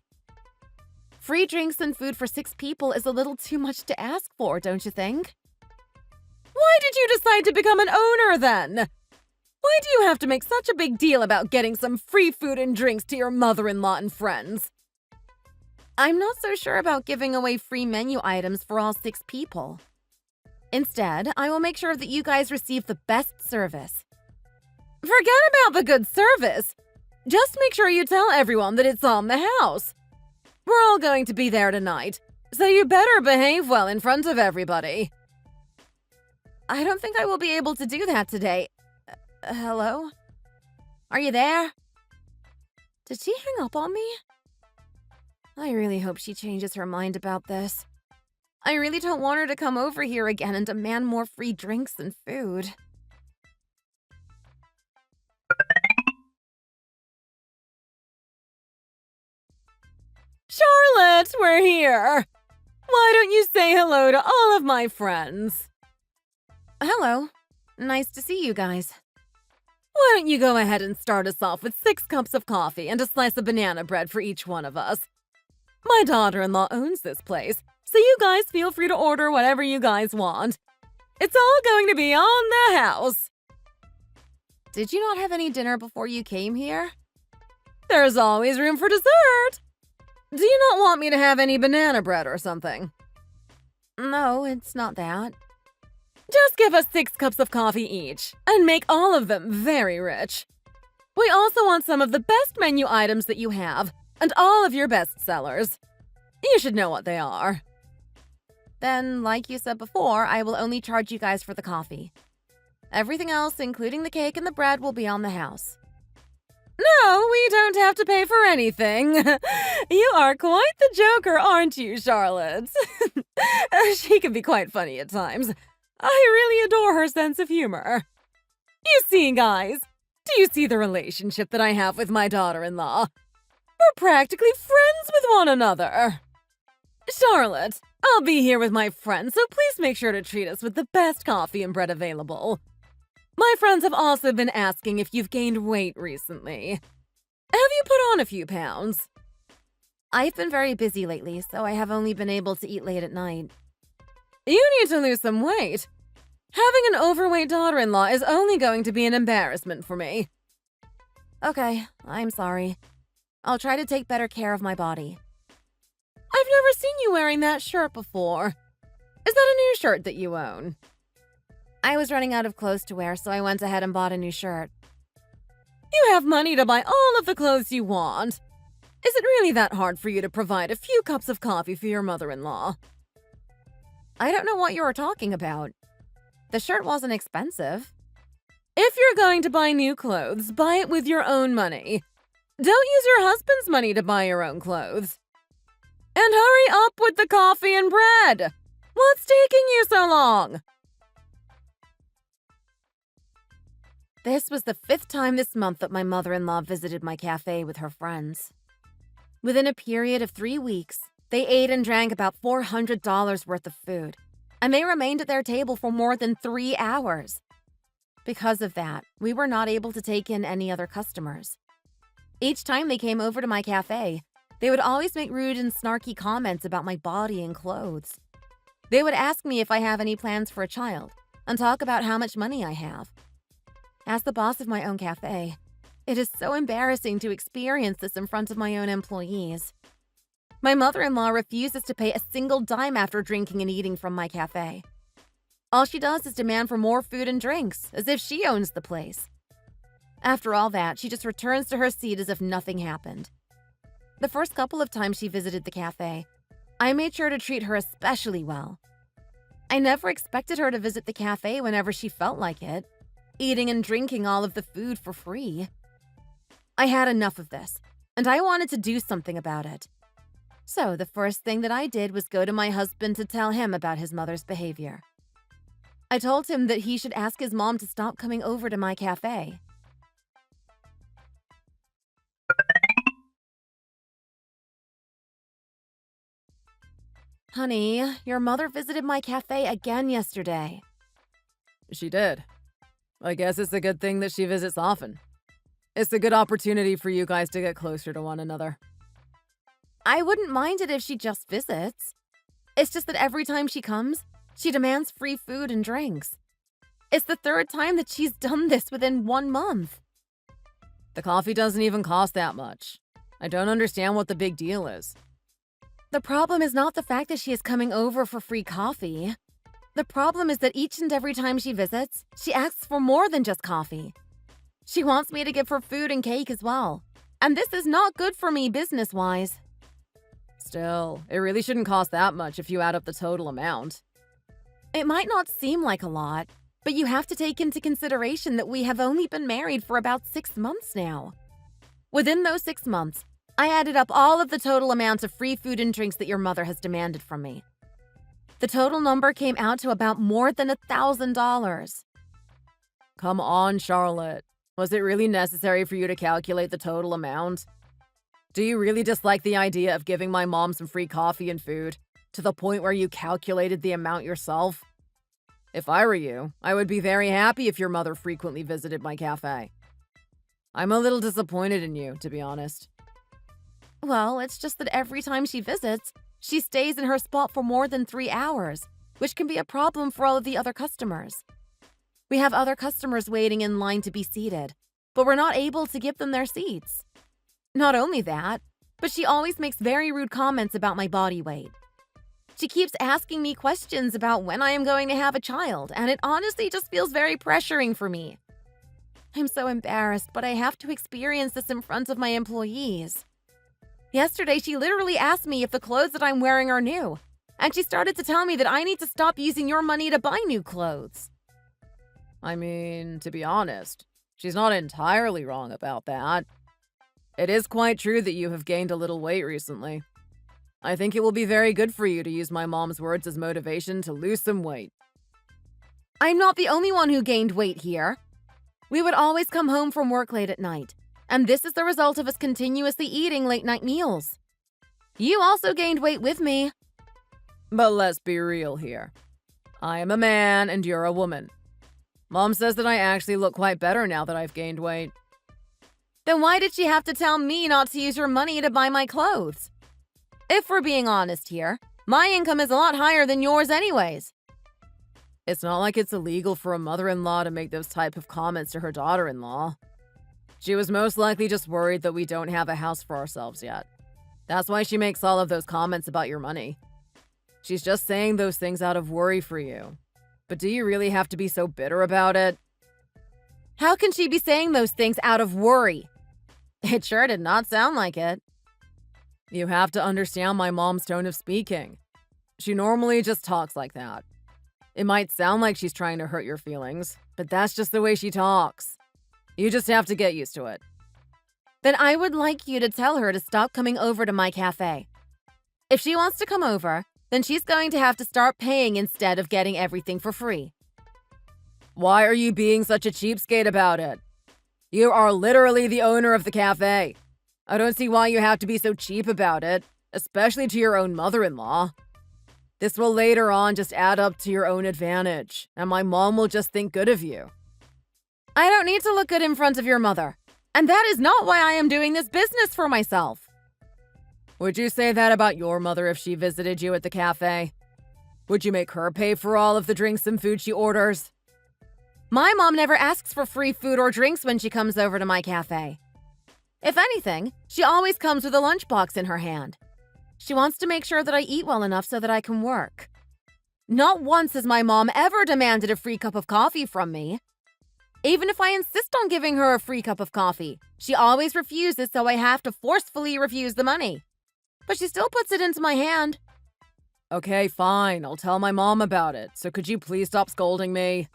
Free drinks and food for 6 people is a little too much to ask for, don't you think? Why did you decide to become an owner then? Why do you have to make such a big deal about getting some free food and drinks to your mother-in-law and friends? I'm not so sure about giving away free menu items for all 6 people. Instead, I will make sure that you guys receive the best service. Forget about the good service. Just make sure you tell everyone that it's on the house. We're all going to be there tonight, so you better behave well in front of everybody. I don't think I will be able to do that today. Hello? Are you there? Did she hang up on me? I really hope she changes her mind about this. I really don't want her to come over here again and demand more free drinks and food. Charlotte, we're here. Why don't you say hello to all of my friends? Hello. Nice to see you guys. Why don't you go ahead and start us off with 6 cups of coffee and a slice of banana bread for each one of us. My daughter-in-law owns this place, so you guys feel free to order whatever you guys want. It's all going to be on the house. Did you not have any dinner before you came here? There's always room for dessert. Do you not want me to have any banana bread or something? No, it's not that. Just give us 6 cups of coffee each, and make all of them very rich. We also want some of the best menu items that you have, and all of your best sellers. You should know what they are. Then, like you said before, I will only charge you guys for the coffee. Everything else, including the cake and the bread, will be on the house. No, we don't have to pay for anything. You are quite the joker, aren't you, Charlotte? She can be quite funny at times. I really adore her sense of humor. You see, guys, do you see the relationship that I have with my daughter-in-law? We're practically friends with one another. Charlotte, I'll be here with my friends, so please make sure to treat us with the best coffee and bread available. My friends have also been asking if you've gained weight recently. Have you put on a few pounds? I've been very busy lately, so I have only been able to eat late at night. You need to lose some weight. Having an overweight daughter-in-law is only going to be an embarrassment for me. Okay, I'm sorry. I'll try to take better care of my body. I've never seen you wearing that shirt before. Is that a new shirt that you own? I was running out of clothes to wear, so I went ahead and bought a new shirt. You have money to buy all of the clothes you want. Is it really that hard for you to provide a few cups of coffee for your mother-in-law? I don't know what you were talking about. The shirt wasn't expensive. If you're going to buy new clothes, buy it with your own money. Don't use your husband's money to buy your own clothes. And hurry up with the coffee and bread! What's taking you so long? This was the 5th time this month that my mother-in-law visited my cafe with her friends. Within a period of 3 weeks, they ate and drank about $400 worth of food, and they remained at their table for more than 3 hours. Because of that, we were not able to take in any other customers. Each time they came over to my cafe, they would always make rude and snarky comments about my body and clothes. They would ask me if I have any plans for a child, and talk about how much money I have. As the boss of my own cafe, it is so embarrassing to experience this in front of my own employees. My mother-in-law refuses to pay a single dime after drinking and eating from my cafe. All she does is demand for more food and drinks, as if she owns the place. After all that, she just returns to her seat as if nothing happened. The first couple of times she visited the cafe, I made sure to treat her especially well. I never expected her to visit the cafe whenever she felt like it, eating and drinking all of the food for free. I had enough of this, and I wanted to do something about it. So the first thing that I did was go to my husband to tell him about his mother's behavior. I told him that he should ask his mom to stop coming over to my cafe. Honey, your mother visited my cafe again yesterday. She did. I guess it's a good thing that she visits often. It's a good opportunity for you guys to get closer to one another. I wouldn't mind it if she just visits. It's just that every time she comes, she demands free food and drinks. It's the 3rd time that she's done this within 1 month. The coffee doesn't even cost that much. I don't understand what the big deal is. The problem is not the fact that she is coming over for free coffee. The problem is that each and every time she visits, she asks for more than just coffee. She wants me to give her food and cake as well. And this is not good for me business-wise. Still, it really shouldn't cost that much if you add up the total amount. It might not seem like a lot, but you have to take into consideration that we have only been married for about 6 months now. Within those 6 months, I added up all of the total amounts of free food and drinks that your mother has demanded from me. The total number came out to about more than $1,000. Come on, Charlotte. Was it really necessary for you to calculate the total amount? Do you really dislike the idea of giving my mom some free coffee and food, to the point where you calculated the amount yourself? If I were you, I would be very happy if your mother frequently visited my cafe. I'm a little disappointed in you, to be honest. Well, it's just that every time she visits, she stays in her spot for more than 3 hours, which can be a problem for all of the other customers. We have other customers waiting in line to be seated, but we're not able to give them their seats. Not only that, but she always makes very rude comments about my body weight. She keeps asking me questions about when I am going to have a child, and it honestly just feels very pressuring for me. I'm so embarrassed, but I have to experience this in front of my employees. Yesterday, she literally asked me if the clothes that I'm wearing are new, and she started to tell me that I need to stop using your money to buy new clothes. I mean, to be honest, she's not entirely wrong about that. It is quite true that you have gained a little weight recently. I think it will be very good for you to use my mom's words as motivation to lose some weight. I'm not the only one who gained weight here. We would always come home from work late at night, and this is the result of us continuously eating late-night meals. You also gained weight with me. But let's be real here. I am a man and you're a woman. Mom says that I actually look quite better now that I've gained weight. Then why did she have to tell me not to use her money to buy my clothes? If we're being honest here, my income is a lot higher than yours anyways. It's not like it's illegal for a mother-in-law to make those type of comments to her daughter-in-law. She was most likely just worried that we don't have a house for ourselves yet. That's why she makes all of those comments about your money. She's just saying those things out of worry for you. But do you really have to be so bitter about it? How can she be saying those things out of worry? It sure did not sound like it. You have to understand my mom's tone of speaking. She normally just talks like that. It might sound like she's trying to hurt your feelings, but that's just the way she talks. You just have to get used to it. Then I would like you to tell her to stop coming over to my cafe. If she wants to come over, then she's going to have to start paying instead of getting everything for free. Why are you being such a cheapskate about it? You are literally the owner of the cafe. I don't see why you have to be so cheap about it, especially to your own mother-in-law. This will later on just add up to your own advantage, and my mom will just think good of you. I don't need to look good in front of your mother, and that is not why I am doing this business for myself. Would you say that about your mother if she visited you at the cafe? Would you make her pay for all of the drinks and food she orders? My mom never asks for free food or drinks when she comes over to my cafe. If anything, she always comes with a lunchbox in her hand. She wants to make sure that I eat well enough so that I can work. Not once has my mom ever demanded a free cup of coffee from me. Even if I insist on giving her a free cup of coffee, she always refuses, so I have to forcefully refuse the money. But she still puts it into my hand. Okay, fine. I'll tell my mom about it. So could you please stop scolding me?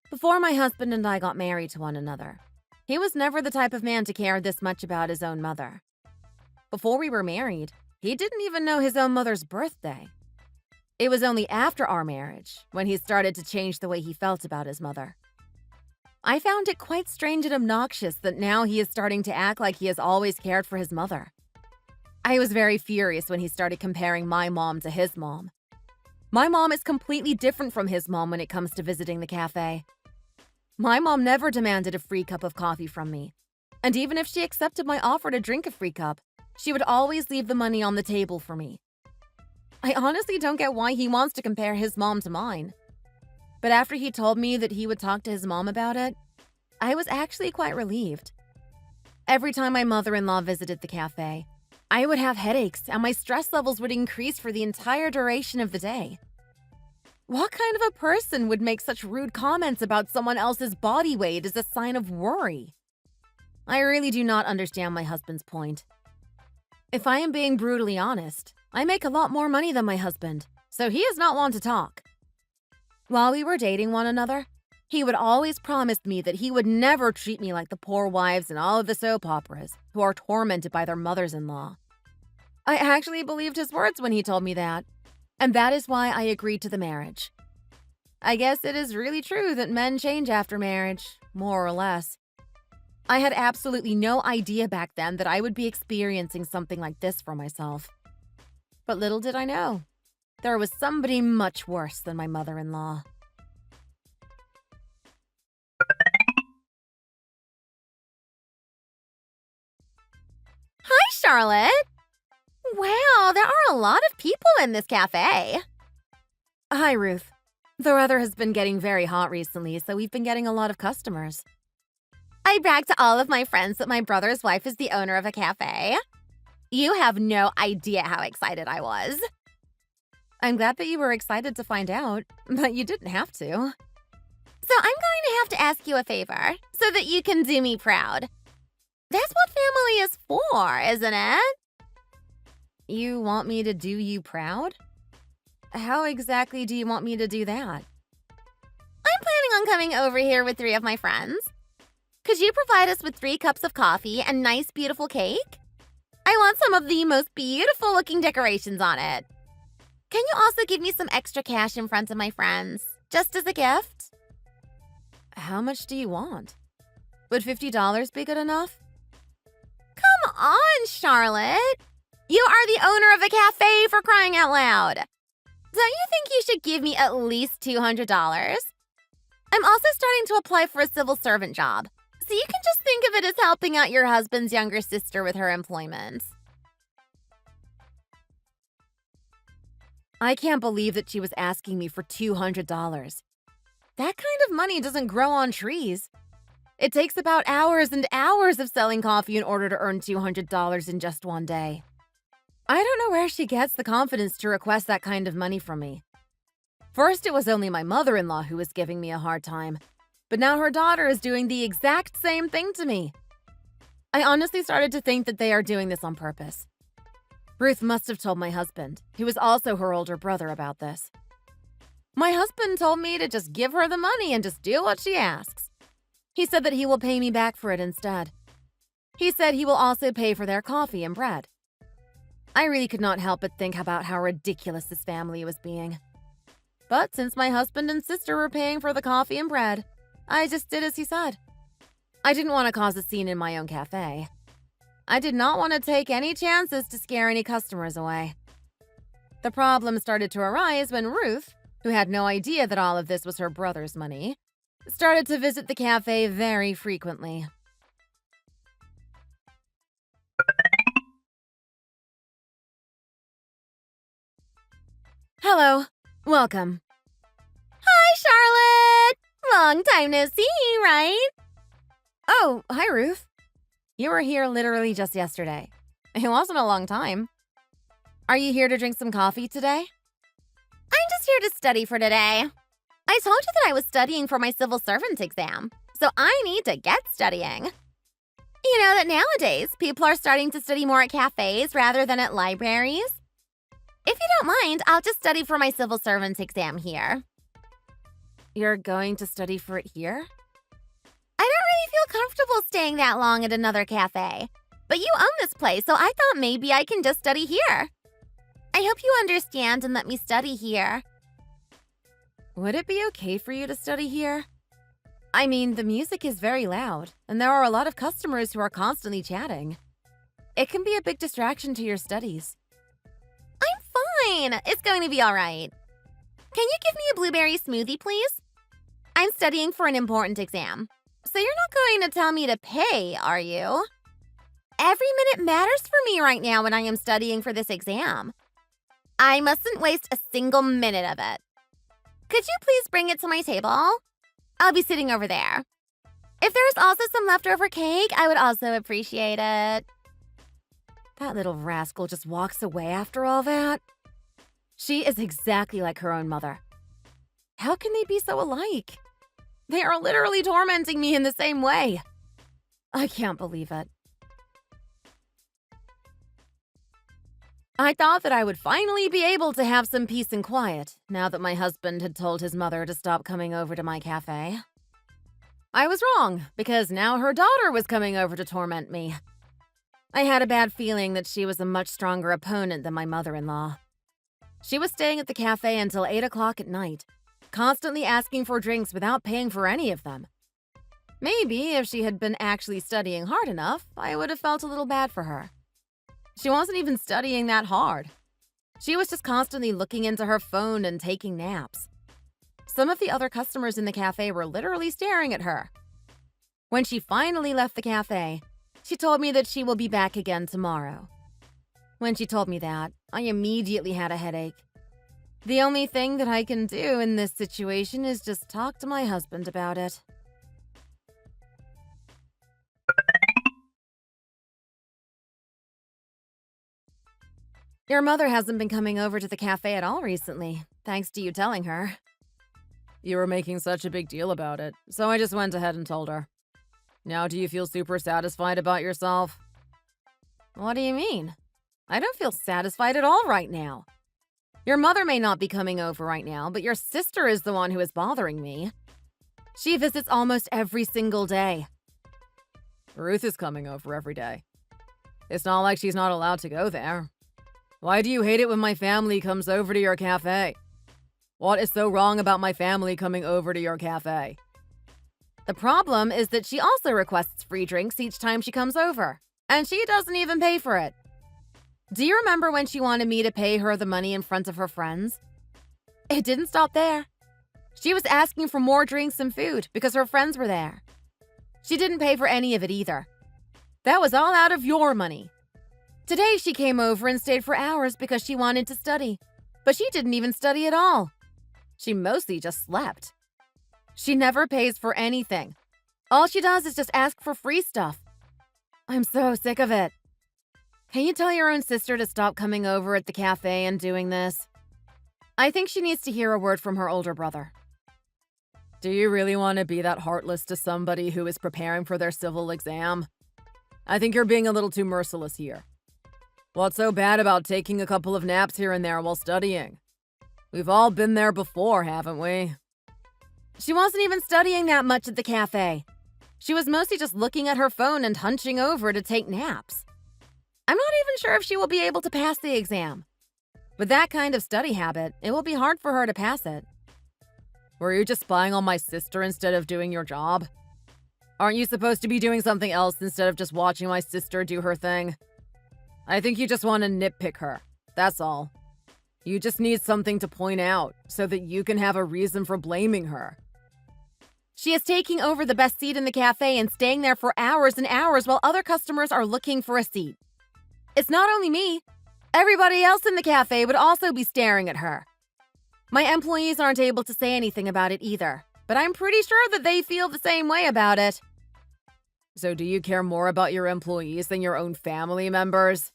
Before my husband and I got married to one another, he was never the type of man to care this much about his own mother. Before we were married, he didn't even know his own mother's birthday. It was only after our marriage when he started to change the way he felt about his mother. I found it quite strange and obnoxious that now he is starting to act like he has always cared for his mother. I was very furious when he started comparing my mom to his mom. My mom is completely different from his mom when it comes to visiting the cafe. My mom never demanded a free cup of coffee from me. And even if she accepted my offer to drink a free cup, she would always leave the money on the table for me. I honestly don't get why he wants to compare his mom to mine. But after he told me that he would talk to his mom about it, I was actually quite relieved. Every time my mother-in-law visited the cafe, I would have headaches and my stress levels would increase for the entire duration of the day. What kind of a person would make such rude comments about someone else's body weight as a sign of worry? I really do not understand my husband's point. If I am being brutally honest, I make a lot more money than my husband, so he is not one to talk. While we were dating one another, he would always promise me that he would never treat me like the poor wives in all of the soap operas who are tormented by their mothers-in-law. I actually believed his words when he told me that, and that is why I agreed to the marriage. I guess it is really true that men change after marriage, more or less. I had absolutely no idea back then that I would be experiencing something like this for myself. But little did I know, there was somebody much worse than my mother-in-law. Hi, Charlotte! Wow, there are a lot of people in this cafe. Hi, Ruth. The weather has been getting very hot recently, so we've been getting a lot of customers. I bragged to all of my friends that my brother's wife is the owner of a cafe. You have no idea how excited I was. I'm glad that you were excited to find out, but you didn't have to. So I'm going to have to ask you a favor so that you can do me proud. That's what family is for, isn't it? You want me to do you proud? How exactly do you want me to do that? I'm planning on coming over here with 3 of my friends. Could you provide us with 3 cups of coffee and nice, beautiful cake? I want some of the most beautiful looking decorations on it. Can you also give me some extra cash in front of my friends, just as a gift? How much do you want? Would $50 be good enough? Come on, Charlotte. You are the owner of a cafe, for crying out loud. Don't you think you should give me at least $200? I'm also starting to apply for a civil servant job, so you can just think of it as helping out your husband's younger sister with her employment. I can't believe that she was asking me for $200. That kind of money doesn't grow on trees. It takes about hours and hours of selling coffee in order to earn $200 in just one day. I don't know where she gets the confidence to request that kind of money from me. First, it was only my mother-in-law who was giving me a hard time, but now her daughter is doing the exact same thing to me. I honestly started to think that they are doing this on purpose. Ruth must have told my husband, who is also her older brother, about this. My husband told me to just give her the money and just do what she asks. He said that he will pay me back for it instead. He said he will also pay for their coffee and bread. I really could not help but think about how ridiculous this family was being. But since my husband and sister were paying for the coffee and bread, I just did as he said. I didn't want to cause a scene in my own cafe. I did not want to take any chances to scare any customers away. The problem started to arise when Ruth, who had no idea that all of this was her brother's money, started to visit the cafe very frequently. Hello. Welcome. Hi, Charlotte! Long time no see, right? Oh, hi, Ruth. You were here literally just yesterday. It wasn't a long time. Are you here to drink some coffee today? I'm just here to study for today. I told you that I was studying for my civil servant exam, so I need to get studying. You know that nowadays, people are starting to study more at cafes rather than at libraries. If you don't mind, I'll just study for my civil servant exam here. You're going to study for it here? I don't really feel comfortable staying that long at another cafe. But you own this place, so I thought maybe I can just study here. I hope you understand and let me study here. Would it be okay for you to study here? I mean, the music is very loud, and there are a lot of customers who are constantly chatting. It can be a big distraction to your studies. I'm fine. It's going to be all right. Can you give me a blueberry smoothie, please? I'm studying for an important exam. So you're not going to tell me to pay, are you? Every minute matters for me right now when I am studying for this exam. I mustn't waste a single minute of it. Could you please bring it to my table? I'll be sitting over there. If there's also some leftover cake, I would also appreciate it. That little rascal just walks away after all that. She is exactly like her own mother. How can they be so alike? They are literally tormenting me in the same way. I can't believe it. I thought that I would finally be able to have some peace and quiet now that my husband had told his mother to stop coming over to my cafe. I was wrong, because now her daughter was coming over to torment me. I had a bad feeling that she was a much stronger opponent than my mother-in-law. She was staying at the cafe until 8 o'clock at night, constantly asking for drinks without paying for any of them. Maybe if she had been actually studying hard enough, I would have felt a little bad for her. She wasn't even studying that hard. She was just constantly looking into her phone and taking naps. Some of the other customers in the cafe were literally staring at her. When she finally left the cafe, she told me that she will be back again tomorrow. When she told me that, I immediately had a headache. The only thing that I can do in this situation is just talk to my husband about it. Your mother hasn't been coming over to the cafe at all recently, thanks to you telling her. You were making such a big deal about it, so I just went ahead and told her. Now do you feel super satisfied about yourself? What do you mean? I don't feel satisfied at all right now. Your mother may not be coming over right now, but your sister is the one who is bothering me. She visits almost every single day. Ruth is coming over every day. It's not like she's not allowed to go there. Why do you hate it when my family comes over to your cafe? What is so wrong about my family coming over to your cafe? The problem is that she also requests free drinks each time she comes over, and she doesn't even pay for it. Do you remember when she wanted me to pay her the money in front of her friends? It didn't stop there. She was asking for more drinks and food because her friends were there. She didn't pay for any of it either. That was all out of your money. Today she came over and stayed for hours because she wanted to study, but she didn't even study at all. She mostly just slept. She never pays for anything. All she does is just ask for free stuff. I'm so sick of it. Can you tell your own sister to stop coming over at the cafe and doing this? I think she needs to hear a word from her older brother. Do you really want to be that heartless to somebody who is preparing for their civil exam? I think you're being a little too merciless here. What's so bad about taking a couple of naps here and there while studying? We've all been there before, haven't we? She wasn't even studying that much at the cafe. She was mostly just looking at her phone and hunching over to take naps. I'm not even sure if she will be able to pass the exam. With that kind of study habit, it will be hard for her to pass it. Were you just spying on my sister instead of doing your job? Aren't you supposed to be doing something else instead of just watching my sister do her thing? I think you just want to nitpick her. That's all. You just need something to point out so that you can have a reason for blaming her. She is taking over the best seat in the cafe and staying there for hours and hours while other customers are looking for a seat. It's not only me. Everybody else in the cafe would also be staring at her. My employees aren't able to say anything about it either, but I'm pretty sure that they feel the same way about it. So do you care more about your employees than your own family members?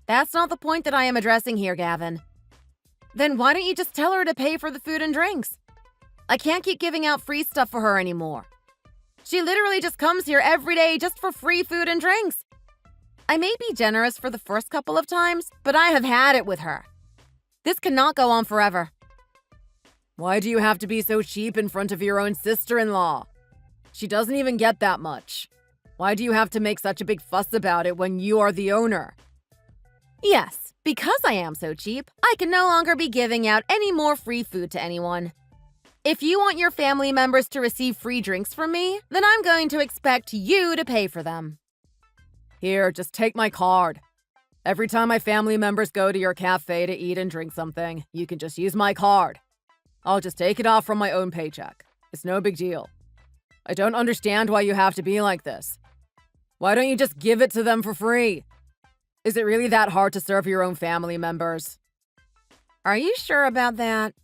That's not the point that I am addressing here, Gavin. Then why don't you just tell her to pay for the food and drinks? I can't keep giving out free stuff for her anymore. She literally just comes here every day just for free food and drinks. I may be generous for the first couple of times, but I have had it with her. This cannot go on forever. Why do you have to be so cheap in front of your own sister-in-law? She doesn't even get that much. Why do you have to make such a big fuss about it when you are the owner? Yes, because I am so cheap, I can no longer be giving out any more free food to anyone. If you want your family members to receive free drinks from me, then I'm going to expect you to pay for them. Here, just take my card. Every time my family members go to your cafe to eat and drink something, you can just use my card. I'll just take it off from my own paycheck. It's no big deal. I don't understand why you have to be like this. Why don't you just give it to them for free? Is it really that hard to serve your own family members? Are you sure about that?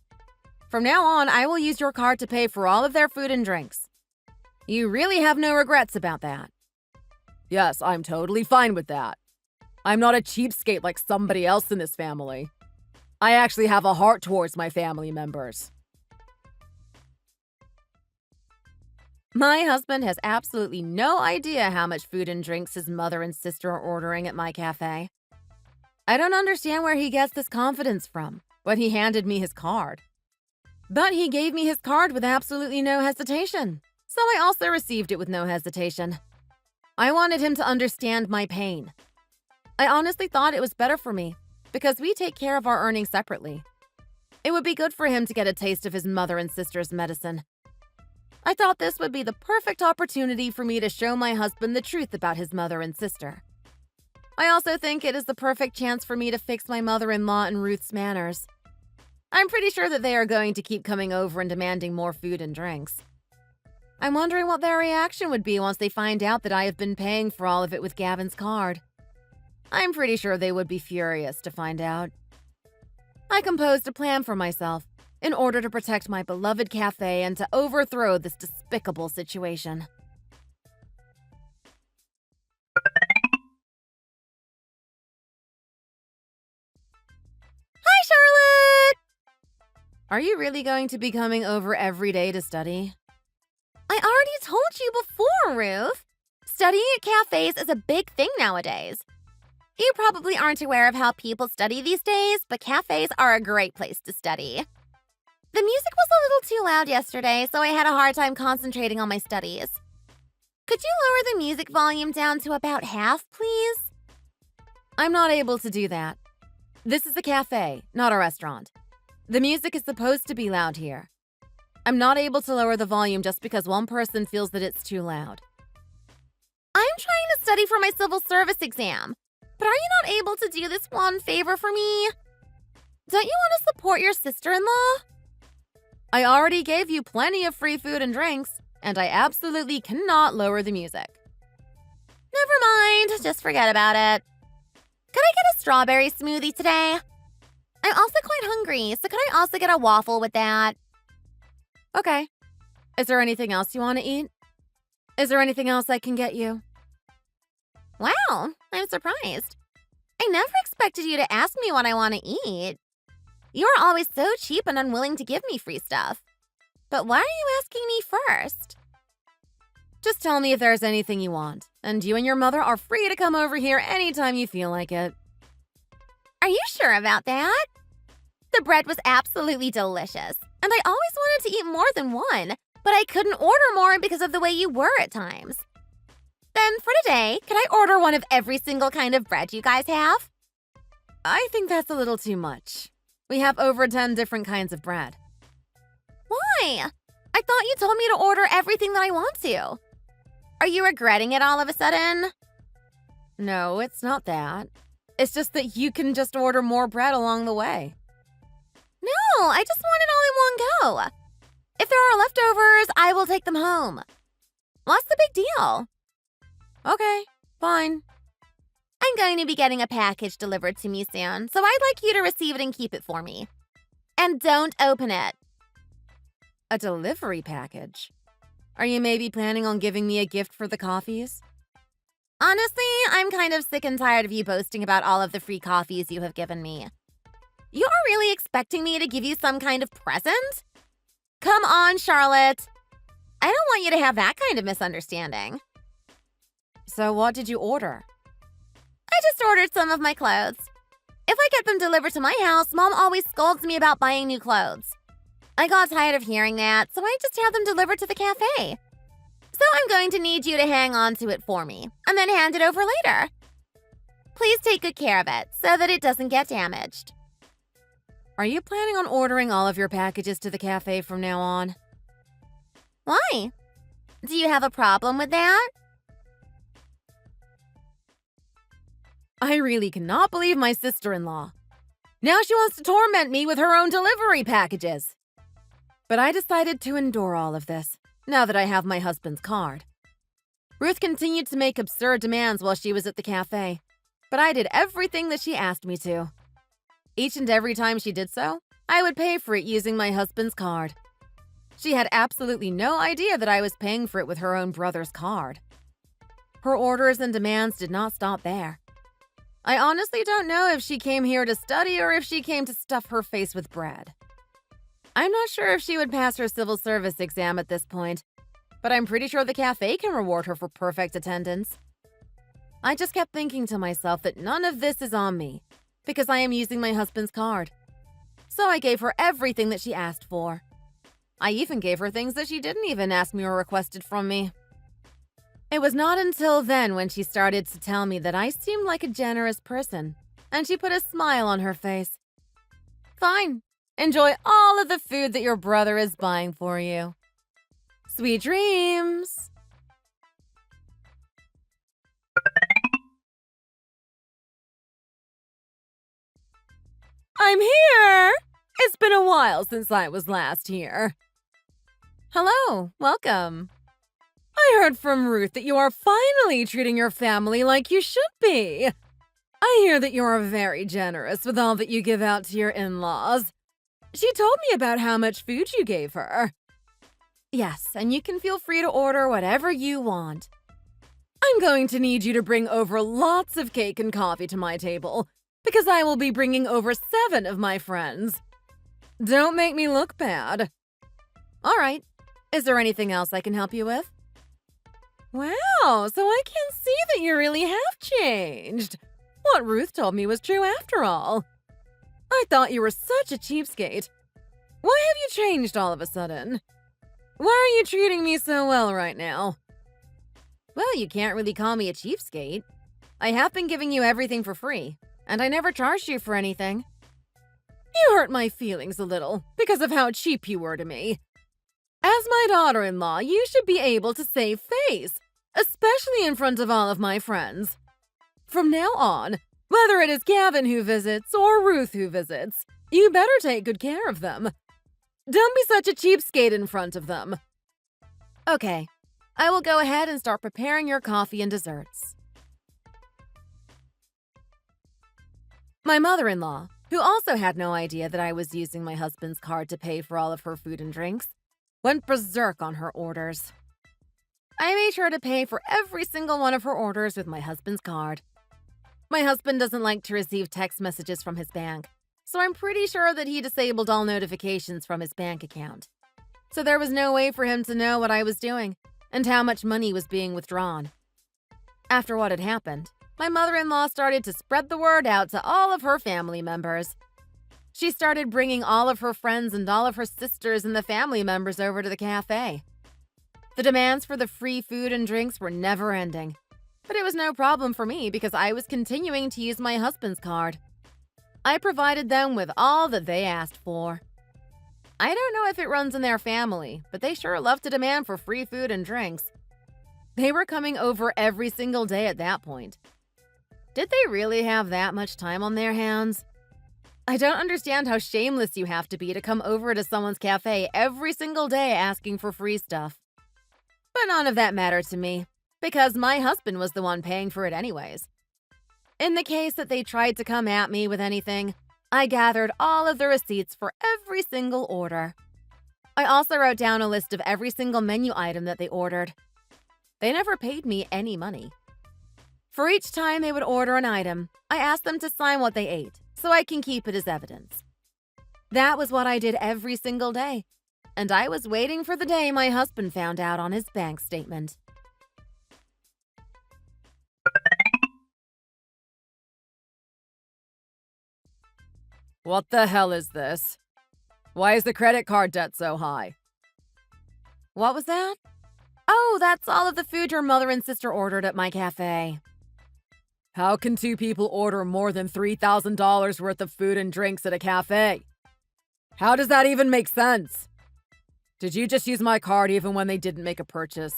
From now on, I will use your card to pay for all of their food and drinks. You really have no regrets about that. Yes, I'm totally fine with that. I'm not a cheapskate like somebody else in this family. I actually have a heart towards my family members. My husband has absolutely no idea how much food and drinks his mother and sister are ordering at my cafe. I don't understand where he gets this confidence from when he handed me his card. But he gave me his card with absolutely no hesitation, so I also received it with no hesitation. I wanted him to understand my pain. I honestly thought it was better for me, because we take care of our earnings separately. It would be good for him to get a taste of his mother and sister's medicine. I thought this would be the perfect opportunity for me to show my husband the truth about his mother and sister. I also think it is the perfect chance for me to fix my mother-in-law and Ruth's manners. I'm pretty sure that they are going to keep coming over and demanding more food and drinks. I'm wondering what their reaction would be once they find out that I have been paying for all of it with Gavin's card. I'm pretty sure they would be furious to find out. I composed a plan for myself in order to protect my beloved cafe and to overthrow this despicable situation. Hi, Charlotte! Are you really going to be coming over every day to study? I already told you before, Ruth. Studying at cafes is a big thing nowadays. You probably aren't aware of how people study these days, but cafes are a great place to study. The music was a little too loud yesterday, so I had a hard time concentrating on my studies. Could you lower the music volume down to about half, please? I'm not able to do that. This is a cafe, not a restaurant. The music is supposed to be loud here. I'm not able to lower the volume just because one person feels that it's too loud. I'm trying to study for my civil service exam, but are you not able to do this one favor for me? Don't you want to support your sister-in-law? I already gave you plenty of free food and drinks, and I absolutely cannot lower the music. Never mind, just forget about it. Could I get a strawberry smoothie today? I'm also quite hungry, so could I also get a waffle with that? Okay. Is there anything else you want to eat? Is there anything else I can get you? Wow, I'm surprised. I never expected you to ask me what I want to eat. You are always so cheap and unwilling to give me free stuff. But why are you asking me first? Just tell me if there's anything you want, and you and your mother are free to come over here anytime you feel like it. Are you sure about that? The bread was absolutely delicious, and I always wanted to eat more than one, but I couldn't order more because of the way you were at times. Then for today, can I order one of every single kind of bread you guys have? I think that's a little too much. We have over 10 different kinds of bread. Why? I thought you told me to order everything that I want to. Are you regretting it all of a sudden? No, it's not that. It's just that you can just order more bread along the way. No, I just want it all in one go. If there are leftovers, I will take them home. What's the big deal? Okay, fine. I'm going to be getting a package delivered to me soon, so I'd like you to receive it and keep it for me. And don't open it. A delivery package? Are you maybe planning on giving me a gift for the coffees? Honestly, I'm kind of sick and tired of you boasting about all of the free coffees you have given me. You're really expecting me to give you some kind of present? Come on, Charlotte. I don't want you to have that kind of misunderstanding. So what did you order? I just ordered some of my clothes. If I get them delivered to my house, Mom always scolds me about buying new clothes. I got tired of hearing that, so I just have them delivered to the cafe. So I'm going to need you to hang on to it for me, and then hand it over later. Please take good care of it, so that it doesn't get damaged. Are you planning on ordering all of your packages to the cafe from now on? Why? Do you have a problem with that? I really cannot believe my sister-in-law. Now she wants to torment me with her own delivery packages. But I decided to endure all of this, now that I have my husband's card. Ruth continued to make absurd demands while she was at the cafe, but I did everything that she asked me to. Each and every time she did so, I would pay for it using my husband's card. She had absolutely no idea that I was paying for it with her own brother's card. Her orders and demands did not stop there. I honestly don't know if she came here to study or if she came to stuff her face with bread. I'm not sure if she would pass her civil service exam at this point, but I'm pretty sure the cafe can reward her for perfect attendance. I just kept thinking to myself that none of this is on me, because I am using my husband's card. So I gave her everything that she asked for. I even gave her things that she didn't even ask me or requested from me. It was not until then when she started to tell me that I seemed like a generous person, and she put a smile on her face. Fine. Enjoy all of the food that your brother is buying for you. Sweet dreams! I'm here! It's been a while since I was last here. Hello, welcome. I heard from Ruth that you are finally treating your family like you should be. I hear that you are very generous with all that you give out to your in-laws. She told me about how much food you gave her. Yes, and you can feel free to order whatever you want. I'm going to need you to bring over lots of cake and coffee to my table, because I will be bringing over 7 of my friends. Don't make me look bad. All right. Is there anything else I can help you with? Wow, so I can see that you really have changed. What Ruth told me was true after all. I thought you were such a cheapskate. Why have you changed all of a sudden? Why are you treating me so well right now? Well, you can't really call me a cheapskate. I have been giving you everything for free, and I never charged you for anything. You hurt my feelings a little because of how cheap you were to me. As my daughter-in-law, you should be able to save face, especially in front of all of my friends. From now on, whether it is Gavin who visits or Ruth who visits, you better take good care of them. Don't be such a cheapskate in front of them. Okay, I will go ahead and start preparing your coffee and desserts. My mother-in-law, who also had no idea that I was using my husband's card to pay for all of her food and drinks, went berserk on her orders. I made sure to pay for every single one of her orders with my husband's card. My husband doesn't like to receive text messages from his bank, so I'm pretty sure that he disabled all notifications from his bank account. So there was no way for him to know what I was doing and how much money was being withdrawn. After what had happened, my mother-in-law started to spread the word out to all of her family members. She started bringing all of her friends and all of her sisters and the family members over to the cafe. The demands for the free food and drinks were never ending. But it was no problem for me because I was continuing to use my husband's card. I provided them with all that they asked for. I don't know if it runs in their family, but they sure love to demand for free food and drinks. They were coming over every single day at that point. Did they really have that much time on their hands? I don't understand how shameless you have to be to come over to someone's cafe every single day asking for free stuff. But none of that mattered to me, because my husband was the one paying for it anyways. In the case that they tried to come at me with anything, I gathered all of the receipts for every single order. I also wrote down a list of every single menu item that they ordered. They never paid me any money. For each time they would order an item, I asked them to sign what they ate, so I can keep it as evidence. That was what I did every single day, and I was waiting for the day my husband found out on his bank statement. What the hell is this? Why is the credit card debt so high? What was that? Oh, that's all of the food your mother and sister ordered at my cafe. How can two people order more than $3,000 worth of food and drinks at a cafe? How does that even make sense? Did you just use my card even when they didn't make a purchase?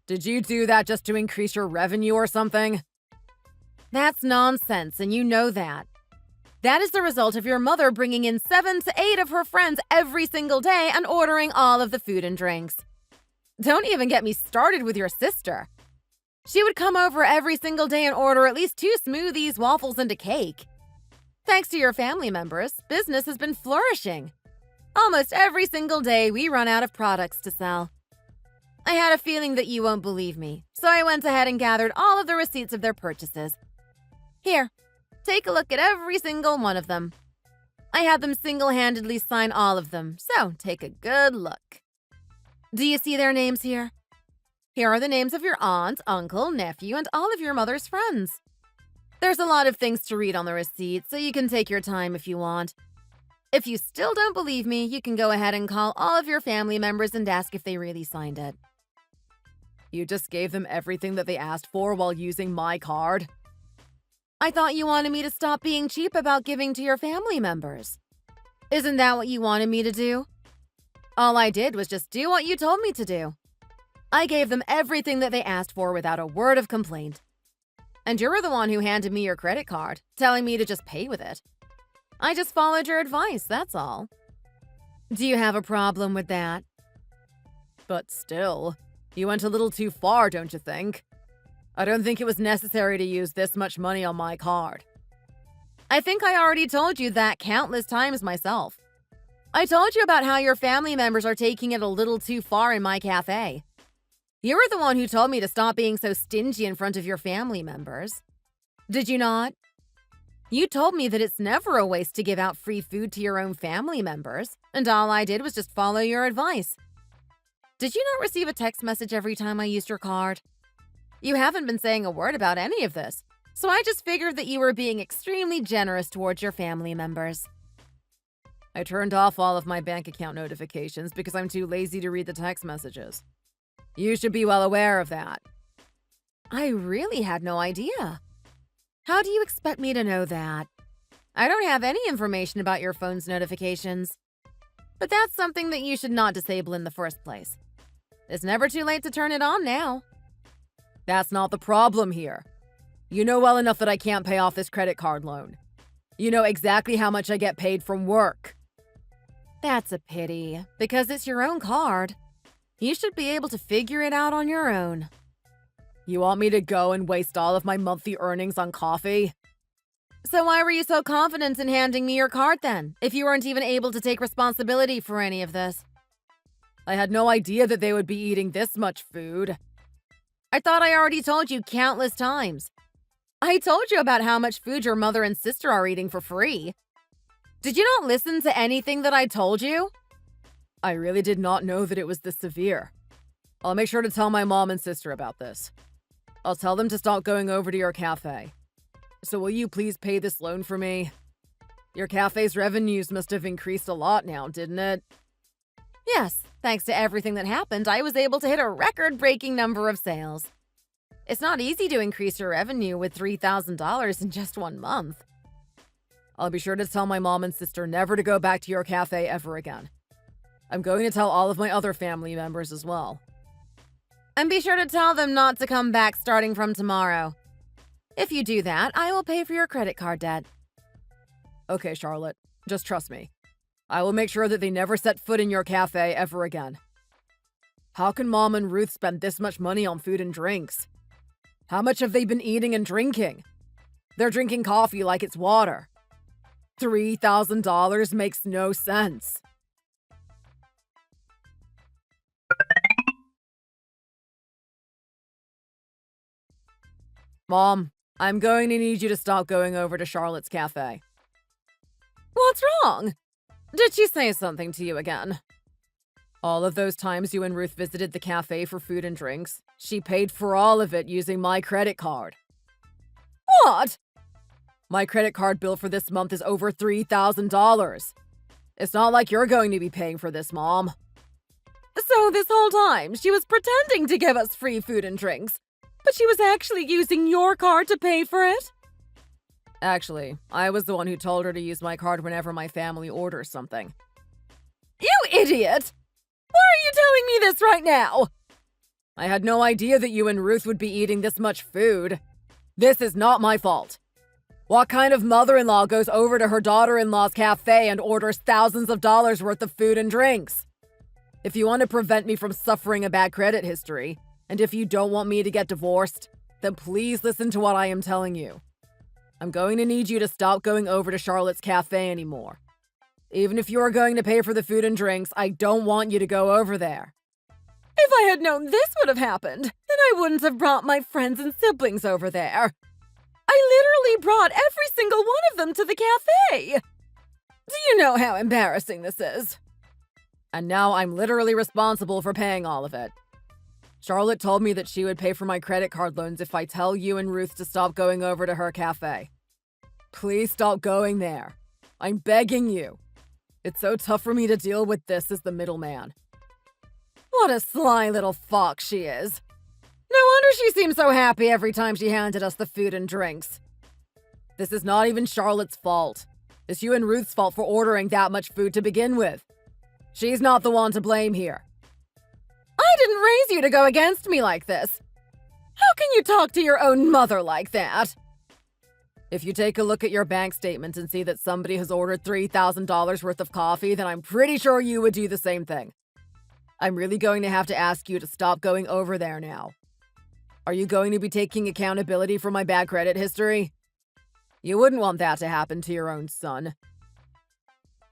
Did you do that just to increase your revenue or something? That's nonsense, and you know that. That is the result of your mother bringing in 7 to 8 of her friends every single day and ordering all of the food and drinks. Don't even get me started with your sister. She would come over every single day and order at least 2 smoothies, waffles, and a cake. Thanks to your family members, business has been flourishing. Almost every single day, we run out of products to sell. I had a feeling that you won't believe me, so I went ahead and gathered all of the receipts of their purchases. Here, take a look at every single one of them. I had them single-handedly sign all of them, so take a good look. Do you see their names here? Here are the names of your aunt, uncle, nephew, and all of your mother's friends. There's a lot of things to read on the receipt, so you can take your time if you want. If you still don't believe me, you can go ahead and call all of your family members and ask if they really signed it. You just gave them everything that they asked for while using my card? I thought you wanted me to stop being cheap about giving to your family members. Isn't that what you wanted me to do? All I did was just do what you told me to do. I gave them everything that they asked for without a word of complaint. And you were the one who handed me your credit card, telling me to just pay with it. I just followed your advice, that's all. Do you have a problem with that? But still, you went a little too far, don't you think? I don't think it was necessary to use this much money on my card. I think I already told you that countless times myself. I told you about how your family members are taking it a little too far in my cafe. You were the one who told me to stop being so stingy in front of your family members. Did you not? You told me that it's never a waste to give out free food to your own family members, and all I did was just follow your advice. Did you not receive a text message every time I used your card? You haven't been saying a word about any of this, so I just figured that you were being extremely generous towards your family members. I turned off all of my bank account notifications because I'm too lazy to read the text messages. You should be well aware of that. I really had no idea. How do you expect me to know that? I don't have any information about your phone's notifications. But that's something that you should not disable in the first place. It's never too late to turn it on now. That's not the problem here. You know well enough that I can't pay off this credit card loan. You know exactly how much I get paid from work. That's a pity, because it's your own card. You should be able to figure it out on your own. You want me to go and waste all of my monthly earnings on coffee? So why were you so confident in handing me your card then, if you weren't even able to take responsibility for any of this? I had no idea that they would be eating this much food. I thought I already told you countless times. I told you about how much food your mother and sister are eating for free. Did you not listen to anything that I told you? I really did not know that it was this severe. I'll make sure to tell my mom and sister about this. I'll tell them to stop going over to your cafe. So will you please pay this loan for me? Your cafe's revenues must have increased a lot now, didn't it? Yes, thanks to everything that happened, I was able to hit a record-breaking number of sales. It's not easy to increase your revenue with $3,000 in just 1 month. I'll be sure to tell my mom and sister never to go back to your cafe ever again. I'm going to tell all of my other family members as well. And be sure to tell them not to come back starting from tomorrow. If you do that, I will pay for your credit card debt. Okay, Charlotte. Just trust me. I will make sure that they never set foot in your cafe ever again. How can Mom and Ruth spend this much money on food and drinks? How much have they been eating and drinking? They're drinking coffee like it's water. $3,000 makes no sense. Mom, I'm going to need you to stop going over to Charlotte's cafe. What's wrong? Did she say something to you again? All of those times you and Ruth visited the cafe for food and drinks, she paid for all of it using my credit card. What? My credit card bill for this month is over $3,000. It's not like you're going to be paying for this, Mom. So this whole time, she was pretending to give us free food and drinks, but she was actually using your card to pay for it? Actually, I was the one who told her to use my card whenever my family orders something. You idiot! Why are you telling me this right now? I had no idea that you and Ruth would be eating this much food. This is not my fault. What kind of mother-in-law goes over to her daughter-in-law's cafe and orders thousands of dollars worth of food and drinks? If you want to prevent me from suffering a bad credit history, and if you don't want me to get divorced, then please listen to what I am telling you. I'm going to need you to stop going over to Charlotte's cafe anymore. Even if you are going to pay for the food and drinks, I don't want you to go over there. If I had known this would have happened, then I wouldn't have brought my friends and siblings over there. I literally brought every single one of them to the cafe. Do you know how embarrassing this is? And now I'm literally responsible for paying all of it. Charlotte told me that she would pay for my credit card loans if I tell you and Ruth to stop going over to her cafe. Please stop going there. I'm begging you. It's so tough for me to deal with this as the middleman. What a sly little fox she is. No wonder she seemed so happy every time she handed us the food and drinks. This is not even Charlotte's fault. It's you and Ruth's fault for ordering that much food to begin with. She's not the one to blame here. I didn't raise you to go against me like this. How can you talk to your own mother like that? If you take a look at your bank statement and see that somebody has ordered $3,000 worth of coffee, then I'm pretty sure you would do the same thing. I'm really going to have to ask you to stop going over there now. Are you going to be taking accountability for my bad credit history? You wouldn't want that to happen to your own son.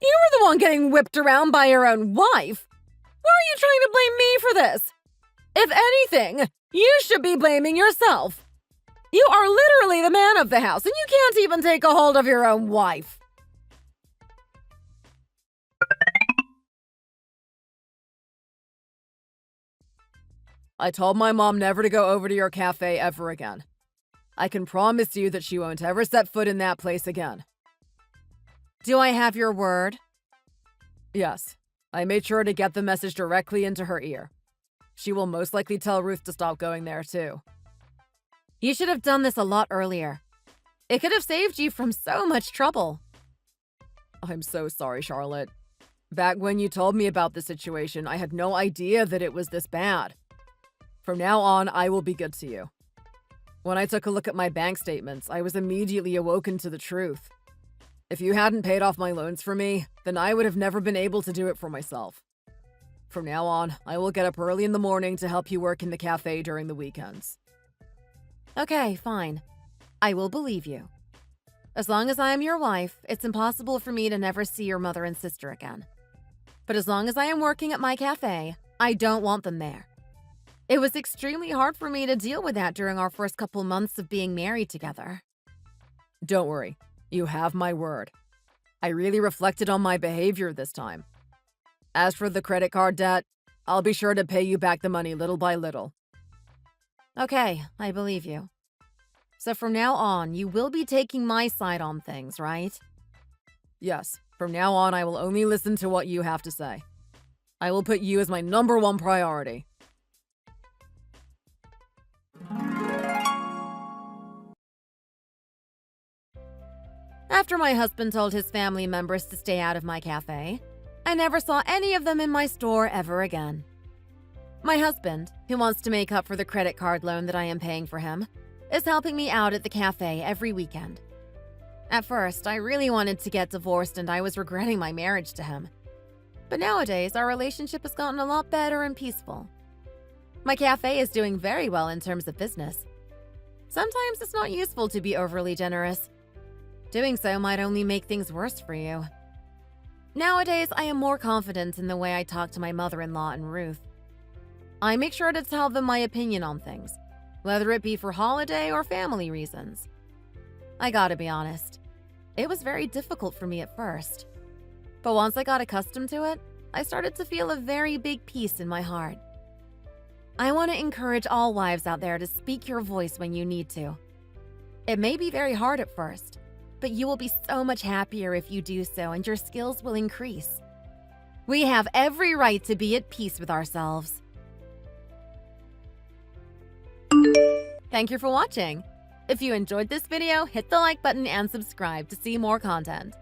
You were the one getting whipped around by your own wife. Why are you trying to blame me for this? If anything, you should be blaming yourself. You are literally the man of the house, and you can't even take a hold of your own wife. I told my mom never to go over to your cafe ever again. I can promise you that she won't ever set foot in that place again. Do I have your word? Yes. I made sure to get the message directly into her ear. She will most likely tell Ruth to stop going there too. You should have done this a lot earlier. It could have saved you from so much trouble. I'm so sorry, Charlotte. Back when you told me about the situation, I had no idea that it was this bad. From now on, I will be good to you. When I took a look at my bank statements, I was immediately awoken to the truth. If you hadn't paid off my loans for me, then I would have never been able to do it for myself. From now on, I will get up early in the morning to help you work in the cafe during the weekends. Okay, fine. I will believe you. As long as I am your wife, it's impossible for me to never see your mother and sister again. But as long as I am working at my cafe, I don't want them there. It was extremely hard for me to deal with that during our first couple months of being married together. Don't worry. You have my word. I really reflected on my behavior this time. As for the credit card debt, I'll be sure to pay you back the money little by little. Okay, I believe you. So from now on, you will be taking my side on things, right? Yes, from now on I will only listen to what you have to say. I will put you as my #1 priority. After my husband told his family members to stay out of my cafe, I never saw any of them in my store ever again. My husband, who wants to make up for the credit card loan that I am paying for him, is helping me out at the cafe every weekend. At first, I really wanted to get divorced and I was regretting my marriage to him. But nowadays, our relationship has gotten a lot better and peaceful. My cafe is doing very well in terms of business. Sometimes it's not useful to be overly generous. Doing so might only make things worse for you. Nowadays, I am more confident in the way I talk to my mother-in-law and Ruth. I make sure to tell them my opinion on things, whether it be for holiday or family reasons. I gotta be honest, it was very difficult for me at first. But once I got accustomed to it, I started to feel a very big peace in my heart. I want to encourage all wives out there to speak your voice when you need to. It may be very hard at first, but you will be so much happier if you do so and your skills will increase. We have every right to be at peace with ourselves. Thank you for watching. If you enjoyed this video, hit the like button and subscribe to see more content.